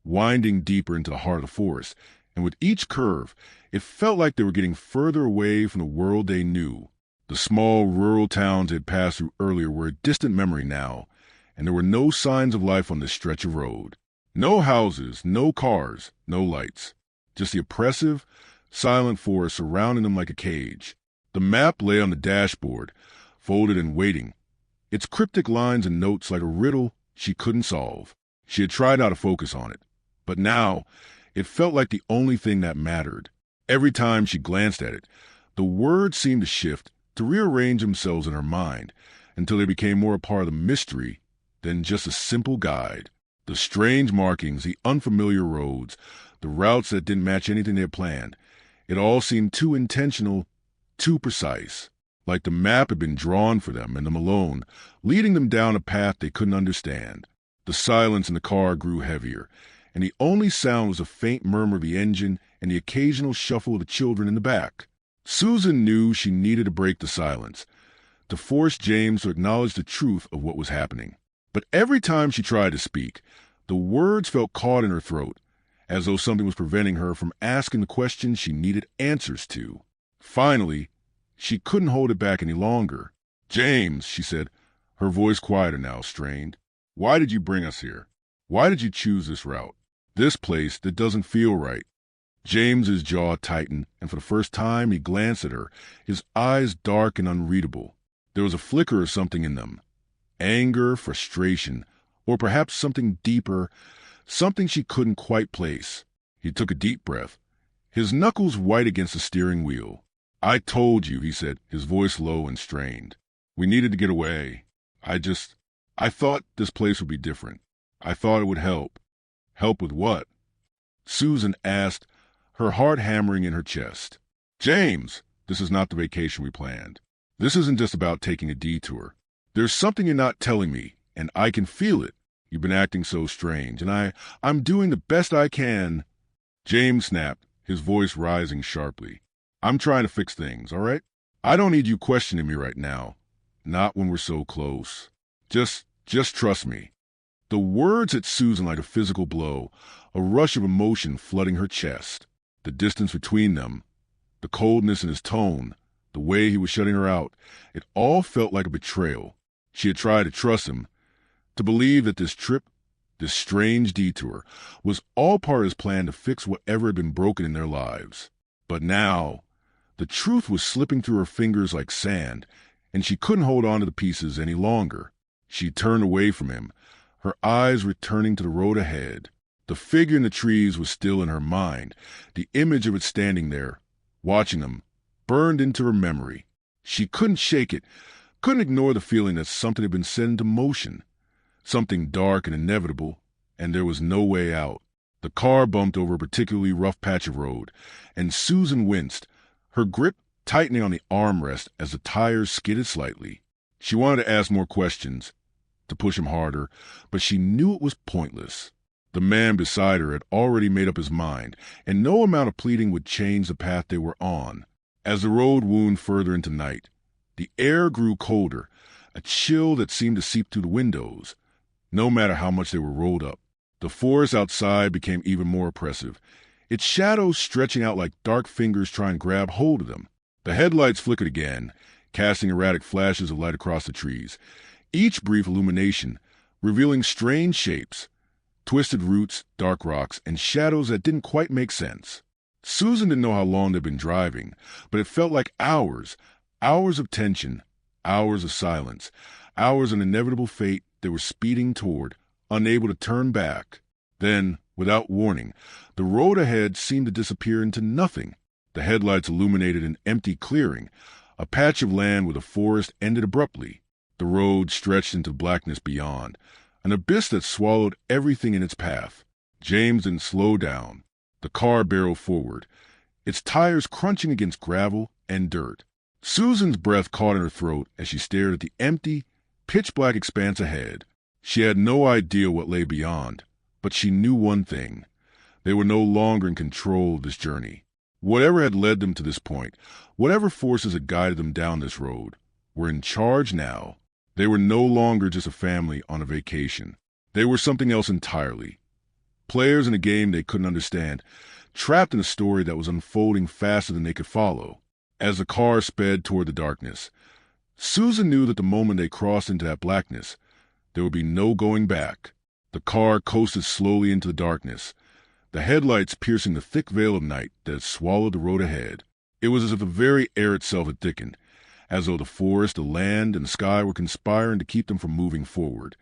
winding deeper into the heart of the forest, and with each curve, it felt like they were getting further away from the world they knew. The small rural towns they had passed through earlier were a distant memory now, and there were no signs of life on this stretch of road. No houses, no cars, no lights. Just the oppressive, silent forest surrounding them like a cage. The map lay on the dashboard, folded and waiting, its cryptic lines and notes like a riddle she couldn't solve. She had tried not to focus on it, but now it felt like the only thing that mattered. Every time she glanced at it, the words seemed to shift, to rearrange themselves in her mind, until they became more a part of the mystery than just a simple guide. The strange markings, the unfamiliar roads, the routes that didn't match anything they had planned, it all seemed too intentional, too precise, like the map had been drawn for them and them alone, leading them down a path they couldn't understand. The silence in the car grew heavier, and the only sound was a faint murmur of the engine and the occasional shuffle of the children in the back. Susan knew she needed to break the silence, to force James to acknowledge the truth of what was happening. But every time she tried to speak, the words felt caught in her throat, as though something was preventing her from asking the questions she needed answers to. Finally, she couldn't hold it back any longer. "James," she said, her voice quieter now, strained. "Why did you bring us here? Why did you choose this route? This place that doesn't feel right?" James's jaw tightened, and for the first time he glanced at her, his eyes dark and unreadable. There was a flicker of something in them. Anger, frustration, or perhaps something deeper, something she couldn't quite place. He took a deep breath, his knuckles white against the steering wheel. "I told you," he said, his voice low and strained. "We needed to get away. I thought this place would be different. I thought it would help." "Help with what?" Susan asked, her heart hammering in her chest. "James, this is not the vacation we planned. This isn't just about taking a detour. There's something you're not telling me, and I can feel it. You've been acting so strange, and I'm doing the best I can." James snapped, his voice rising sharply. "I'm trying to fix things, all right? I don't need you questioning me right now. Not when we're so close. Just trust me." The words hit Susan like a physical blow, a rush of emotion flooding her chest. The distance between them, the coldness in his tone, the way he was shutting her out, it all felt like a betrayal. She had tried to trust him, to believe that this trip, this strange detour, was all part of his plan to fix whatever had been broken in their lives. But now, the truth was slipping through her fingers like sand, and she couldn't hold on to the pieces any longer. She turned away from him, her eyes returning to the road ahead. The figure in the trees was still in her mind, the image of it standing there, watching them, burned into her memory. She couldn't shake it, couldn't ignore the feeling that something had been set into motion, something dark and inevitable, and there was no way out. The car bumped over a particularly rough patch of road, and Susan winced, her grip tightening on the armrest as the tires skidded slightly. She wanted to ask more questions, to push him harder, but she knew it was pointless. The man beside her had already made up his mind, and no amount of pleading would change the path they were on. As the road wound further into night, the air grew colder, a chill that seemed to seep through the windows, no matter how much they were rolled up. The forest outside became even more oppressive, its shadows stretching out like dark fingers trying to grab hold of them. The headlights flickered again, casting erratic flashes of light across the trees, each brief illumination revealing strange shapes, twisted roots, dark rocks, and shadows that didn't quite make sense. Susan didn't know how long they'd been driving, but it felt like hours, hours of tension, hours of silence, hours of inevitable fate they were speeding toward, unable to turn back. Then, without warning, the road ahead seemed to disappear into nothing. The headlights illuminated an empty clearing, a patch of land where the forest ended abruptly. The road stretched into blackness beyond, an abyss that swallowed everything in its path. James didn't slow down. The car barreled forward, its tires crunching against gravel and dirt. Susan's breath caught in her throat as she stared at the empty, pitch-black expanse ahead. She had no idea what lay beyond, but she knew one thing. They were no longer in control of this journey. Whatever had led them to this point, whatever forces had guided them down this road, were in charge now. They were no longer just a family on a vacation. They were something else entirely. Players in a game they couldn't understand, trapped in a story that was unfolding faster than they could follow. As the car sped toward the darkness, Susan knew that the moment they crossed into that blackness, there would be no going back. The car coasted slowly into the darkness, the headlights piercing the thick veil of night that had swallowed the road ahead. It was as if the very air itself had thickened, as though the forest, the land, and the sky were conspiring to keep them from moving forward,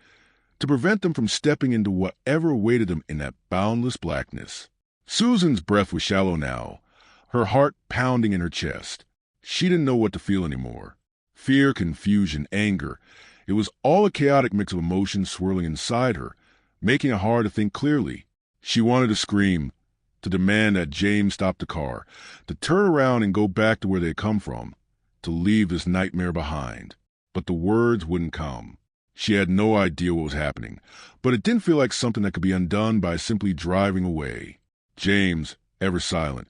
to prevent them from stepping into whatever awaited them in that boundless blackness. Susan's breath was shallow now, her heart pounding in her chest. She didn't know what to feel anymore. Fear, confusion, anger. It was all a chaotic mix of emotions swirling inside her, making it hard to think clearly. She wanted to scream, to demand that James stop the car, to turn around and go back to where they had come from, to leave this nightmare behind. But the words wouldn't come. She had no idea what was happening, but it didn't feel like something that could be undone by simply driving away. James, ever silent,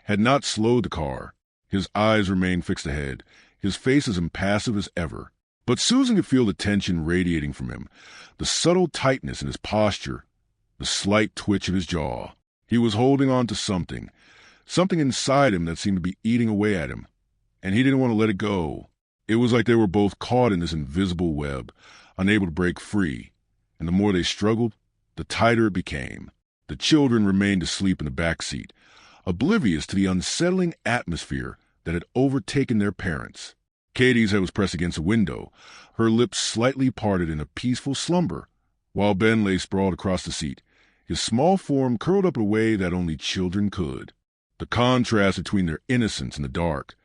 had not slowed the car. His eyes remained fixed ahead, his face as impassive as ever. But Susan could feel the tension radiating from him, the subtle tightness in his posture, the slight twitch of his jaw. He was holding on to something inside him that seemed to be eating away at him, and he didn't want to let it go. It was like they were both caught in this invisible web, unable to break free, and the more they struggled, the tighter it became. The children remained asleep in the back seat, oblivious to the unsettling atmosphere that had overtaken their parents. Katie's head was pressed against a window, her lips slightly parted in a peaceful slumber, while Ben lay sprawled across the seat, his small form curled up in a way that only children could. The contrast between their innocence and the dark,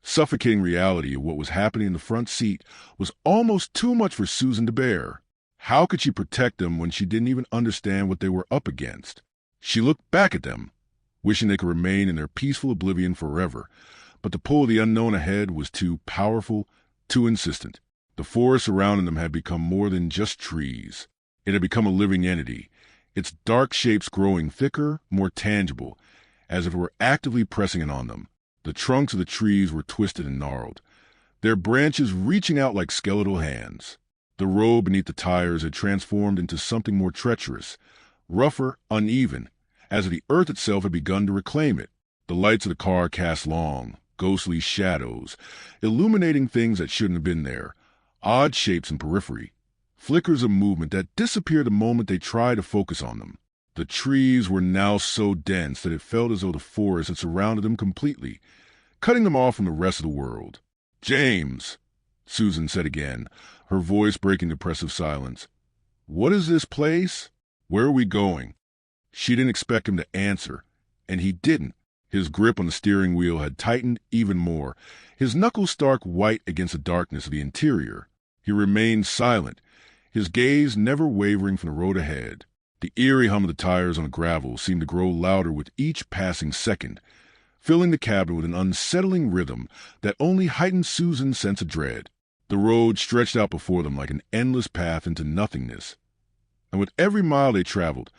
suffocating reality of what was happening in the front seat was almost too much for Susan to bear. How could she protect them when she didn't even understand what they were up against? She looked back at them, wishing they could remain in their peaceful oblivion forever, but the pull of the unknown ahead was too powerful, too insistent. The forest surrounding them had become more than just trees. It had become a living entity, its dark shapes growing thicker, more tangible, as if it were actively pressing in on them. The trunks of the trees were twisted and gnarled, their branches reaching out like skeletal hands. The road beneath the tires had transformed into something more treacherous, rougher, uneven, as if the earth itself had begun to reclaim it. The lights of the car cast long, ghostly shadows, illuminating things that shouldn't have been there, odd shapes in periphery, flickers of movement that disappeared the moment they tried to focus on them. The trees were now so dense that it felt as though the forest had surrounded them completely, cutting them off from the rest of the world. "James," Susan said again, her voice breaking the oppressive silence. "What is this place? Where are we going?" She didn't expect him to answer, and he didn't. His grip on the steering wheel had tightened even more, his knuckles stark white against the darkness of the interior. He remained silent, his gaze never wavering from the road ahead. The eerie hum of the tires on the gravel seemed to grow louder with each passing second, filling the cabin with an unsettling rhythm that only heightened Susan's sense of dread. The road stretched out before them like an endless path into nothingness, and with every mile they traveled,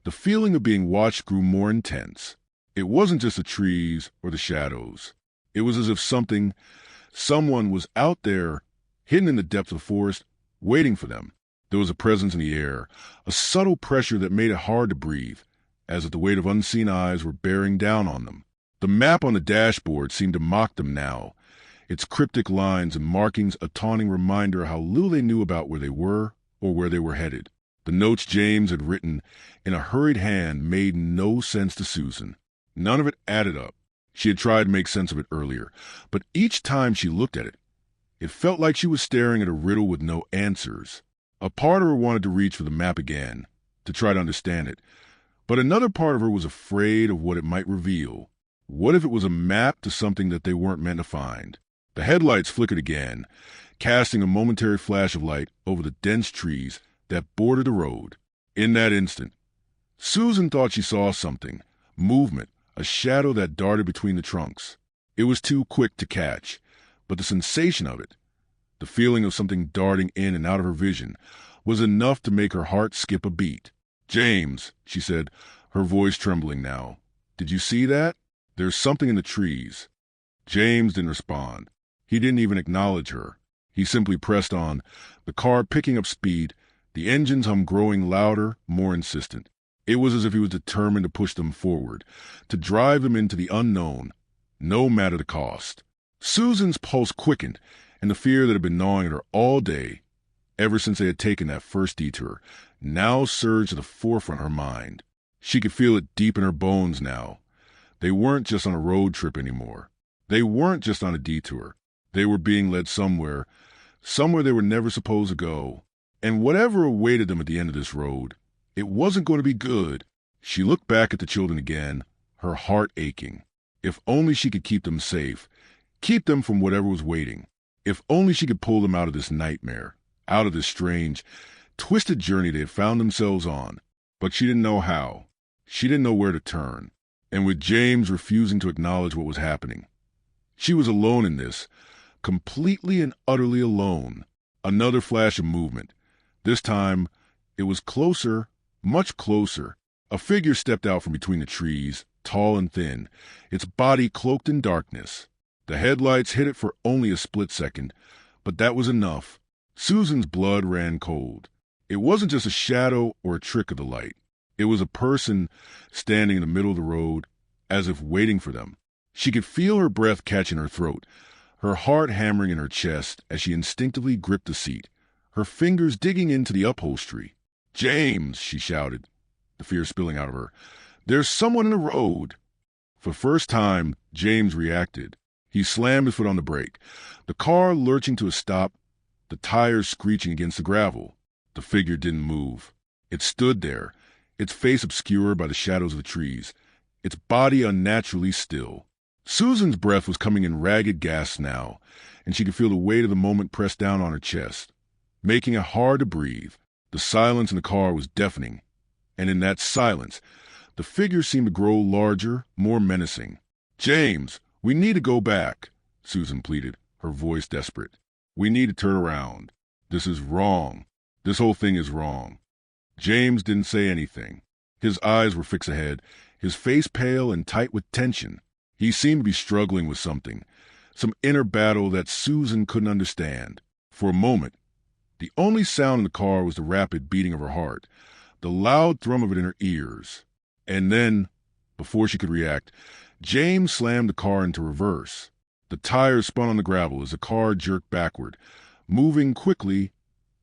the feeling of being watched grew more intense. It wasn't just the trees or the shadows. It was as if someone was out there, hidden in the depths of the forest, waiting for them. There was a presence in the air, a subtle pressure that made it hard to breathe, as if the weight of unseen eyes were bearing down on them. The map on the dashboard seemed to mock them now, its cryptic lines and markings a taunting reminder how little they knew about where they were or where they were headed. The notes James had written in a hurried hand made no sense to Susan. None of it added up. She had tried to make sense of it earlier, but each time she looked at it, it felt like she was staring at a riddle with no answers. A part of her wanted to reach for the map again, to try to understand it, but another part of her was afraid of what it might reveal. What if it was a map to something that they weren't meant to find? The headlights flickered again, casting a momentary flash of light over the dense trees that bordered the road. In that instant, Susan thought she saw something, movement, a shadow that darted between the trunks. It was too quick to catch, but the sensation of it, the feeling of something darting in and out of her vision, was enough to make her heart skip a beat. "James," she said, her voice trembling now, "did you see that? There's something in the trees." James didn't respond. He didn't even acknowledge her. He simply pressed on, the car picking up speed, the engine's hum growing louder, more insistent. It was as if he was determined to push them forward, to drive them into the unknown, no matter the cost. Susan's pulse quickened, and the fear that had been gnawing at her all day, ever since they had taken that first detour, now surged to the forefront of her mind. She could feel it deep in her bones now. They weren't just on a road trip anymore. They weren't just on a detour. They were being led somewhere they were never supposed to go. And whatever awaited them at the end of this road, it wasn't going to be good. She looked back at the children again, her heart aching. If only she could keep them safe, keep them from whatever was waiting. If only she could pull them out of this nightmare, out of this strange, twisted journey they had found themselves on. But she didn't know how. She didn't know where to turn. And with James refusing to acknowledge what was happening, she was alone in this, completely and utterly alone. Another flash of movement. This time, it was closer, much closer. A figure stepped out from between the trees, tall and thin, its body cloaked in darkness. The headlights hit it for only a split second, but that was enough. Susan's blood ran cold. It wasn't just a shadow or a trick of the light. It was a person standing in the middle of the road, as if waiting for them. She could feel her breath catch in her throat, her heart hammering in her chest as she instinctively gripped the seat, her fingers digging into the upholstery. "James!" she shouted, the fear spilling out of her. "There's someone in the road!" For the first time, James reacted. He slammed his foot on the brake, the car lurching to a stop, the tires screeching against the gravel. The figure didn't move. It stood there, its face obscured by the shadows of the trees, its body unnaturally still. Susan's breath was coming in ragged gasps now, and she could feel the weight of the moment pressed down on her chest, making it hard to breathe. The silence in the car was deafening, and in that silence, the figure seemed to grow larger, more menacing. "James, we need to go back," Susan pleaded, her voice desperate. "We need to turn around. This is wrong. This whole thing is wrong." James didn't say anything. His eyes were fixed ahead, his face pale and tight with tension. He seemed to be struggling with something, some inner battle that Susan couldn't understand. For a moment, the only sound in the car was the rapid beating of her heart, the loud thrum of it in her ears. And then, before she could react, James slammed the car into reverse. The tires spun on the gravel as the car jerked backward, moving quickly,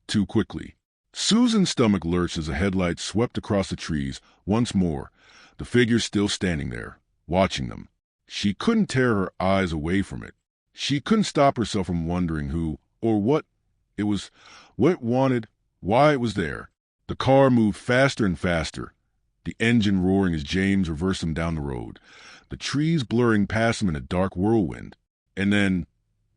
too quickly. Susan's stomach lurched as the headlights swept across the trees once more, the figure still standing there, watching them. She couldn't tear her eyes away from it. She couldn't stop herself from wondering who or what it was, what it wanted, why it was there. The car moved faster and faster, the engine roaring as James reversed them down the road, the trees blurring past them in a dark whirlwind. And then,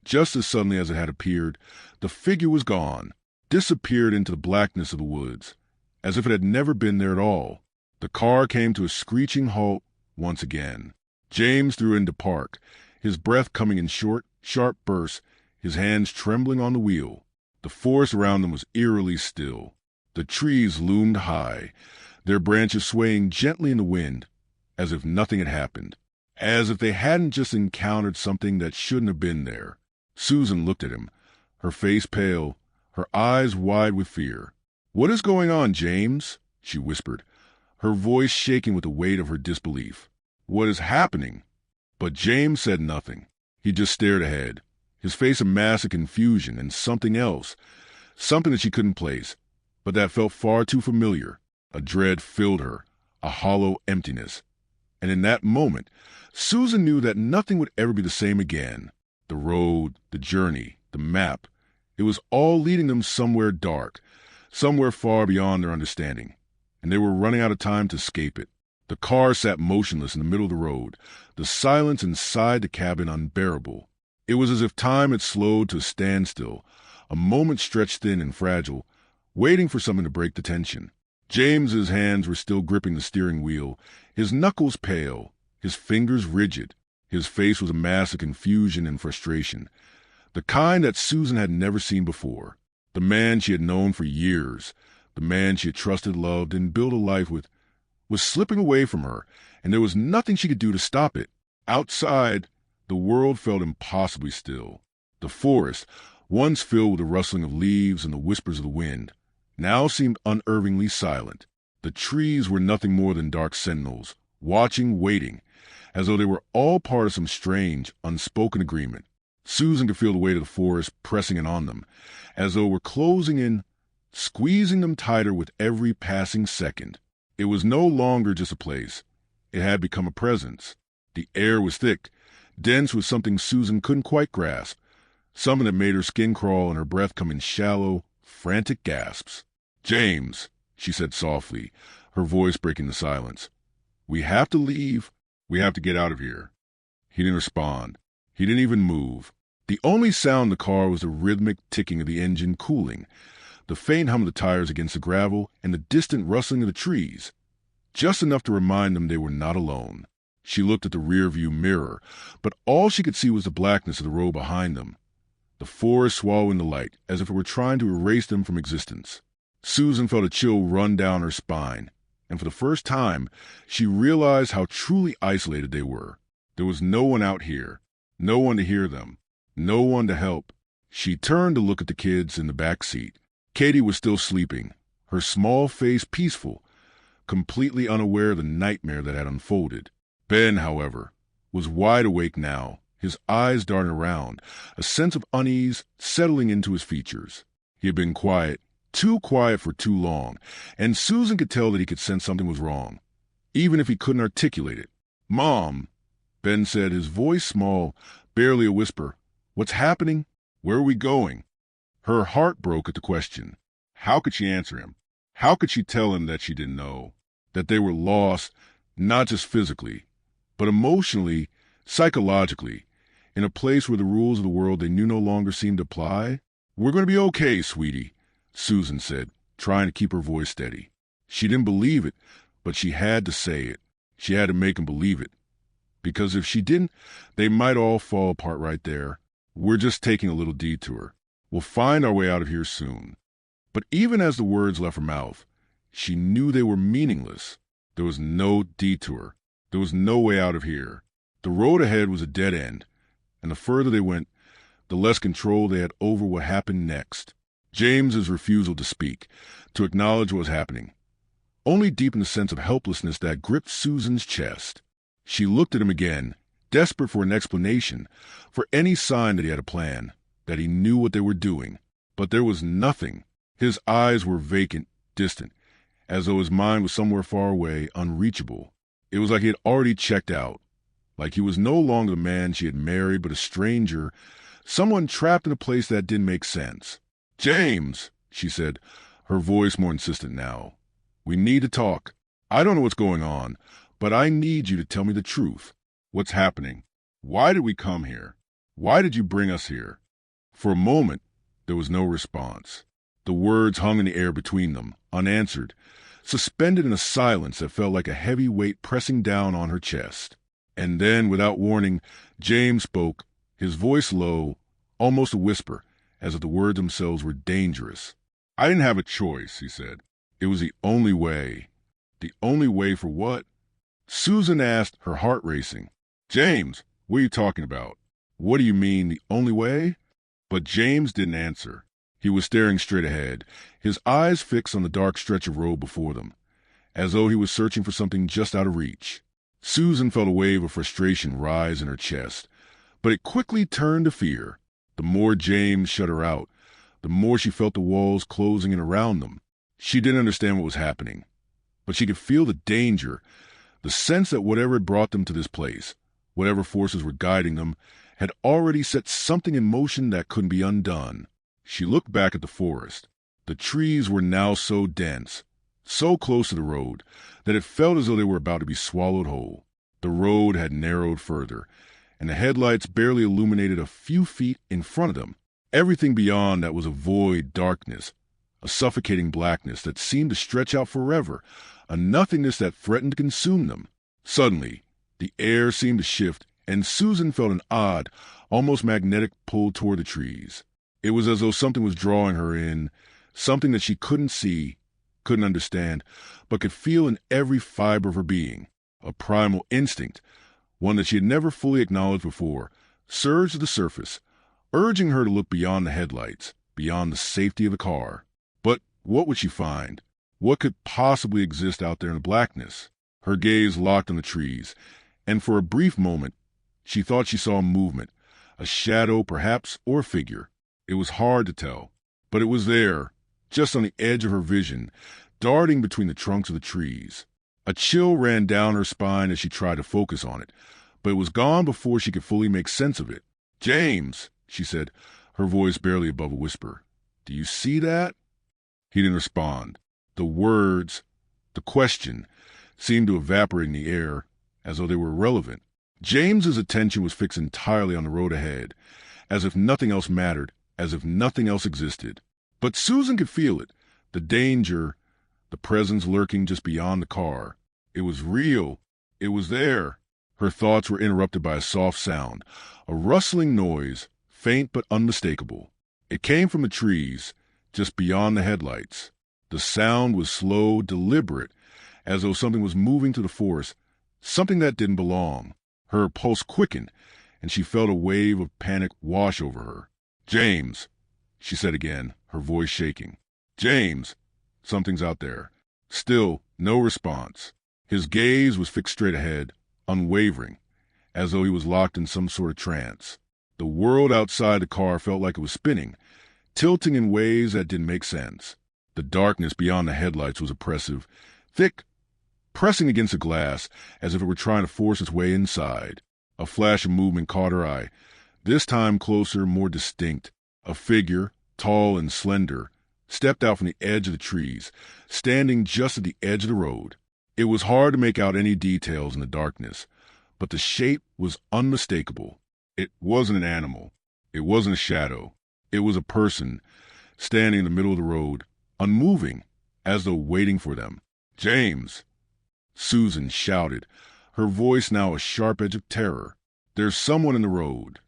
just as suddenly as it had appeared, the figure was gone, disappeared into the blackness of the woods, as if it had never been there at all. The car came to a screeching halt once again. James threw into park, his breath coming in short, sharp bursts, his hands trembling on the wheel. The forest around them was eerily still. The trees loomed high, their branches swaying gently in the wind, as if nothing had happened, as if they hadn't just encountered something that shouldn't have been there. Susan looked at him, her face pale, her eyes wide with fear. "What is going on, James?" she whispered, her voice shaking with the weight of her disbelief. "What is happening?" But James said nothing. He just stared ahead, his face a mass of confusion and something else, something that she couldn't place, but that felt far too familiar. A dread filled her, a hollow emptiness. And in that moment, Susan knew that nothing would ever be the same again. The road, the journey, the map, it was all leading them somewhere dark, somewhere far beyond their understanding, and they were running out of time to escape it. The car sat motionless in the middle of the road, the silence inside the cabin unbearable. It was as if time had slowed to a standstill, a moment stretched thin and fragile, waiting for something to break the tension. James's hands were still gripping the steering wheel, his knuckles pale, his fingers rigid. His face was a mass of confusion and frustration, the kind that Susan had never seen before. The man she had known for years, the man she had trusted, loved, and built a life with, was slipping away from her, and there was nothing she could do to stop it. Outside, the world felt impossibly still. The forest, once filled with the rustling of leaves and the whispers of the wind, now seemed unervingly silent. The trees were nothing more than dark sentinels, watching, waiting, as though they were all part of some strange, unspoken agreement. Susan could feel the weight of the forest pressing in on them, as though it were closing in, squeezing them tighter with every passing second. It was no longer just a place. It had become a presence. The air was thick, dense with something Susan couldn't quite grasp, something that made her skin crawl and her breath come in shallow, frantic gasps. "James," she said softly, her voice breaking the silence. "We have to leave. We have to get out of here." He didn't respond. He didn't even move. The only sound in the car was the rhythmic ticking of the engine cooling, the faint hum of the tires against the gravel, and the distant rustling of the trees, just enough to remind them they were not alone. She looked at the rearview mirror, but all she could see was the blackness of the road behind them, the forest swallowing the light as if it were trying to erase them from existence. Susan felt a chill run down her spine, and for the first time, she realized how truly isolated they were. There was no one out here, no one to hear them, no one to help. She turned to look at the kids in the back seat. Katie was still sleeping, her small face peaceful, completely unaware of the nightmare that had unfolded. Ben, however, was wide awake now, his eyes darting around, a sense of unease settling into his features. He had been quiet, too quiet for too long, and Susan could tell that he could sense something was wrong, even if he couldn't articulate it. "Mom," Ben said, his voice small, barely a whisper. "What's happening? Where are we going?" Her heart broke at the question. How could she answer him? How could she tell him that she didn't know? That they were lost, not just physically, but emotionally, psychologically, in a place where the rules of the world they knew no longer seemed to apply? "We're going to be okay, sweetie," Susan said, trying to keep her voice steady. She didn't believe it, but she had to say it. She had to make him believe it. Because if she didn't, they might all fall apart right there. "We're just taking a little detour. We'll find our way out of here soon." But even as the words left her mouth, she knew they were meaningless. There was no detour. There was no way out of here. The road ahead was a dead end, and the further they went, the less control they had over what happened next. James's refusal to speak, to acknowledge what was happening, only deepened the sense of helplessness that gripped Susan's chest. She looked at him again, desperate for an explanation, for any sign that he had a plan, that he knew what they were doing. But there was nothing. His eyes were vacant, distant, as though his mind was somewhere far away, unreachable. It was like he had already checked out, like he was no longer the man she had married, but a stranger, someone trapped in a place that didn't make sense. "James," she said, her voice more insistent now. "We need to talk. I don't know what's going on, but I need you to tell me the truth. What's happening? Why did we come here? Why did you bring us here?" For a moment, there was no response. The words hung in the air between them, unanswered, suspended in a silence that felt like a heavy weight pressing down on her chest. And then, without warning, James spoke, his voice low, almost a whisper, as if the words themselves were dangerous. "I didn't have a choice," he said. "It was the only way." "The only way for what?" Susan asked, her heart racing. "James, what are you talking about? What do you mean, the only way?" But James didn't answer. He was staring straight ahead, his eyes fixed on the dark stretch of road before them, as though he was searching for something just out of reach. Susan felt a wave of frustration rise in her chest, but it quickly turned to fear. The more James shut her out, the more she felt the walls closing in around them. She didn't understand what was happening, but she could feel the danger, the sense that whatever had brought them to this place, whatever forces were guiding them, had already set something in motion that couldn't be undone. She looked back at the forest. The trees were now so dense, so close to the road, that it felt as though they were about to be swallowed whole. The road had narrowed further, and the headlights barely illuminated a few feet in front of them. Everything beyond that was a void darkness, a suffocating blackness that seemed to stretch out forever, a nothingness that threatened to consume them. Suddenly, the air seemed to shift, and Susan felt an odd, almost magnetic pull toward the trees. It was as though something was drawing her in, something that she couldn't see, couldn't understand, but could feel in every fiber of her being. A primal instinct, one that she had never fully acknowledged before, surged to the surface, urging her to look beyond the headlights, beyond the safety of the car. But what would she find? What could possibly exist out there in the blackness? Her gaze locked on the trees, and for a brief moment, she thought she saw movement, a shadow perhaps, or a figure. It was hard to tell, but it was there, just on the edge of her vision, darting between the trunks of the trees. A chill ran down her spine as she tried to focus on it, but it was gone before she could fully make sense of it. "James," she said, her voice barely above a whisper. "Do you see that?" He didn't respond. The words, the question, seemed to evaporate in the air, as though they were irrelevant. James's attention was fixed entirely on the road ahead, as if nothing else mattered, as if nothing else existed. But Susan could feel it, the danger, the presence lurking just beyond the car. It was real. It was there. Her thoughts were interrupted by a soft sound, a rustling noise, faint but unmistakable. It came from the trees, just beyond the headlights. The sound was slow, deliberate, as though something was moving through the forest, something that didn't belong. Her pulse quickened, and she felt a wave of panic wash over her. "James," she said again, her voice shaking. "James, something's out there." Still, no response. His gaze was fixed straight ahead, unwavering, as though he was locked in some sort of trance. The world outside the car felt like it was spinning, tilting in ways that didn't make sense. The darkness beyond the headlights was oppressive, thick, pressing against the glass as if it were trying to force its way inside. A flash of movement caught her eye, this time closer, more distinct. A figure, tall and slender, stepped out from the edge of the trees, standing just at the edge of the road. It was hard to make out any details in the darkness, but the shape was unmistakable. It wasn't an animal. It wasn't a shadow. It was a person, standing in the middle of the road, unmoving, as though waiting for them. "James!" Susan shouted, her voice now a sharp edge of terror. "There's someone in the road."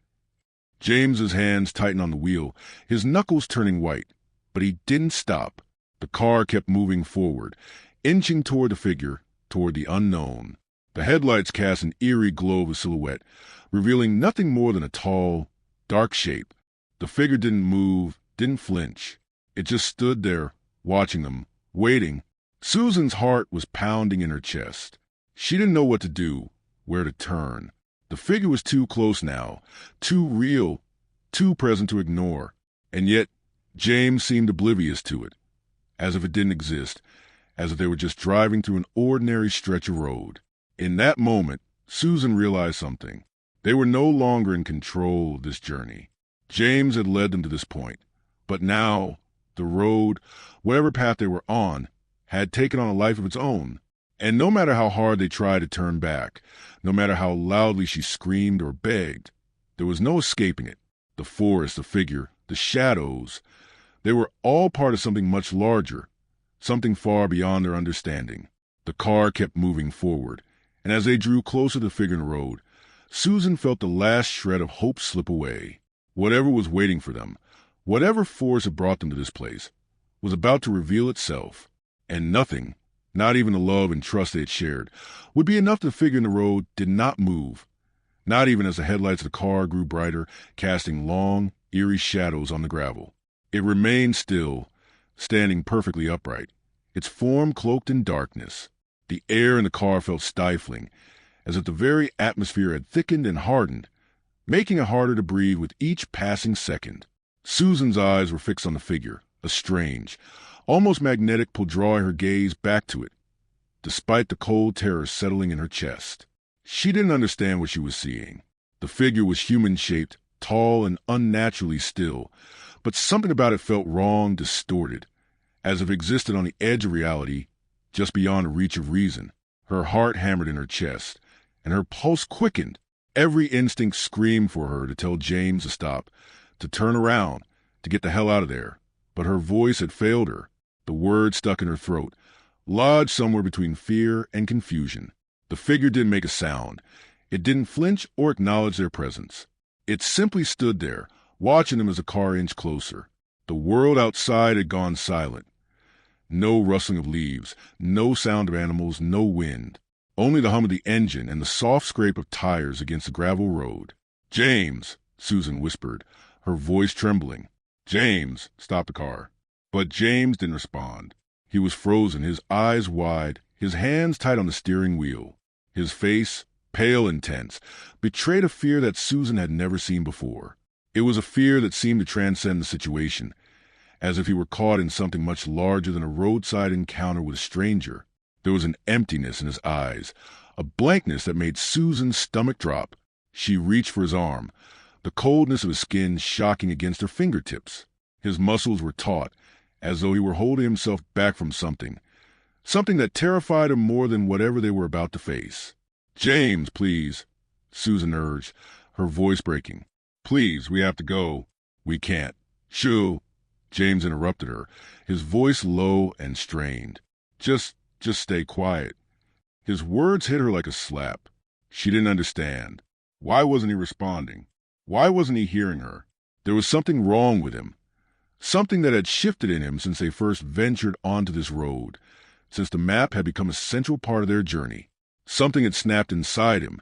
James's hands tightened on the wheel, his knuckles turning white, but he didn't stop. The car kept moving forward, inching toward the figure, toward the unknown. The headlights cast an eerie glow of a silhouette, revealing nothing more than a tall, dark shape. The figure didn't move, didn't flinch. It just stood there, watching them, waiting. Susan's heart was pounding in her chest. She didn't know what to do, where to turn. The figure was too close now, too real, too present to ignore. And yet, James seemed oblivious to it, as if it didn't exist, as if they were just driving through an ordinary stretch of road. In that moment, Susan realized something. They were no longer in control of this journey. James had led them to this point, but now the road, whatever path they were on, had taken on a life of its own. And no matter how hard they tried to turn back, no matter how loudly she screamed or begged, there was no escaping it. The forest, the figure, the shadows, they were all part of something much larger, something far beyond their understanding. The car kept moving forward, and as they drew closer to the figure in the road, Susan felt the last shred of hope slip away. Whatever was waiting for them, whatever force had brought them to this place, was about to reveal itself, and nothing, not even the love and trust they had shared, would be enough. The figure in the road did not move, not even as the headlights of the car grew brighter, casting long, eerie shadows on the gravel. It remained still, standing perfectly upright, its form cloaked in darkness. The air in the car felt stifling, as if the very atmosphere had thickened and hardened, making it harder to breathe with each passing second. Susan's eyes were fixed on the figure, a strange, almost magnetic pull drawing her gaze back to it, despite the cold terror settling in her chest. She didn't understand what she was seeing. The figure was human-shaped, tall and unnaturally still, but something about it felt wrong, distorted, as if it existed on the edge of reality, just beyond reach of reason. Her heart hammered in her chest, and her pulse quickened. Every instinct screamed for her to tell James to stop, to turn around, to get the hell out of there. But her voice had failed her. The words stuck in her throat, lodged somewhere between fear and confusion. The figure didn't make a sound. It didn't flinch or acknowledge their presence. It simply stood there, watching them as the car inched closer. The world outside had gone silent. No rustling of leaves, no sound of animals, no wind. Only the hum of the engine and the soft scrape of tires against the gravel road. "James," Susan whispered, her voice trembling. "James, stop the car." But James didn't respond. He was frozen, his eyes wide, his hands tight on the steering wheel. His face, pale and tense, betrayed a fear that Susan had never seen before. It was a fear that seemed to transcend the situation, as if he were caught in something much larger than a roadside encounter with a stranger. There was an emptiness in his eyes, a blankness that made Susan's stomach drop. She reached for his arm, the coldness of his skin shocking against her fingertips. His muscles were taut, as though he were holding himself back from something that terrified him more than whatever they were about to face. "James, please," Susan urged, her voice breaking. "Please, we have to go." "We can't." "Shoo," James interrupted her, his voice low and strained. Just stay quiet." His words hit her like a slap. She didn't understand. Why wasn't he responding? Why wasn't he hearing her? There was something wrong with him. Something that had shifted in him since they first ventured onto this road, since the map had become a central part of their journey. Something had snapped inside him,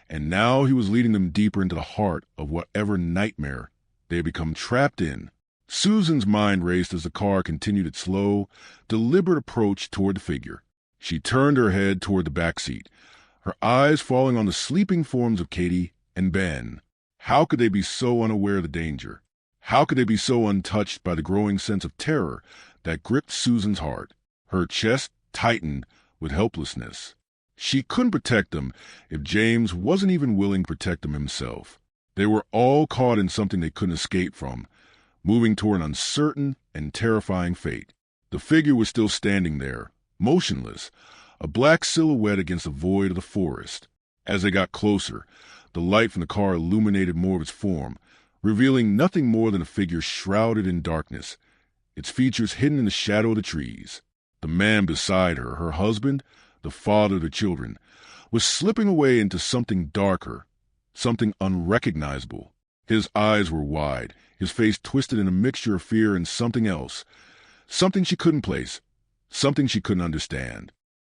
and now he was leading them deeper into the heart of whatever nightmare they had become trapped in. Susan's mind raced as the car continued its slow, deliberate approach toward the figure. She turned her head toward the back seat, her eyes falling on the sleeping forms of Katie and Ben. How could they be so unaware of the danger? How could they be so untouched by the growing sense of terror that gripped Susan's heart? Her chest tightened with helplessness. She couldn't protect them if James wasn't even willing to protect them himself. They were all caught in something they couldn't escape from, moving toward an uncertain and terrifying fate. The figure was still standing there, motionless, a black silhouette against the void of the forest. As they got closer, the light from the car illuminated more of its form, revealing nothing more than a figure shrouded in darkness, its features hidden in the shadow of the trees. The man beside her, her husband, the father of the children, was slipping away into something darker, something unrecognizable. His eyes were wide, his face twisted in a mixture of fear and something else, something she couldn't place, something she couldn't understand.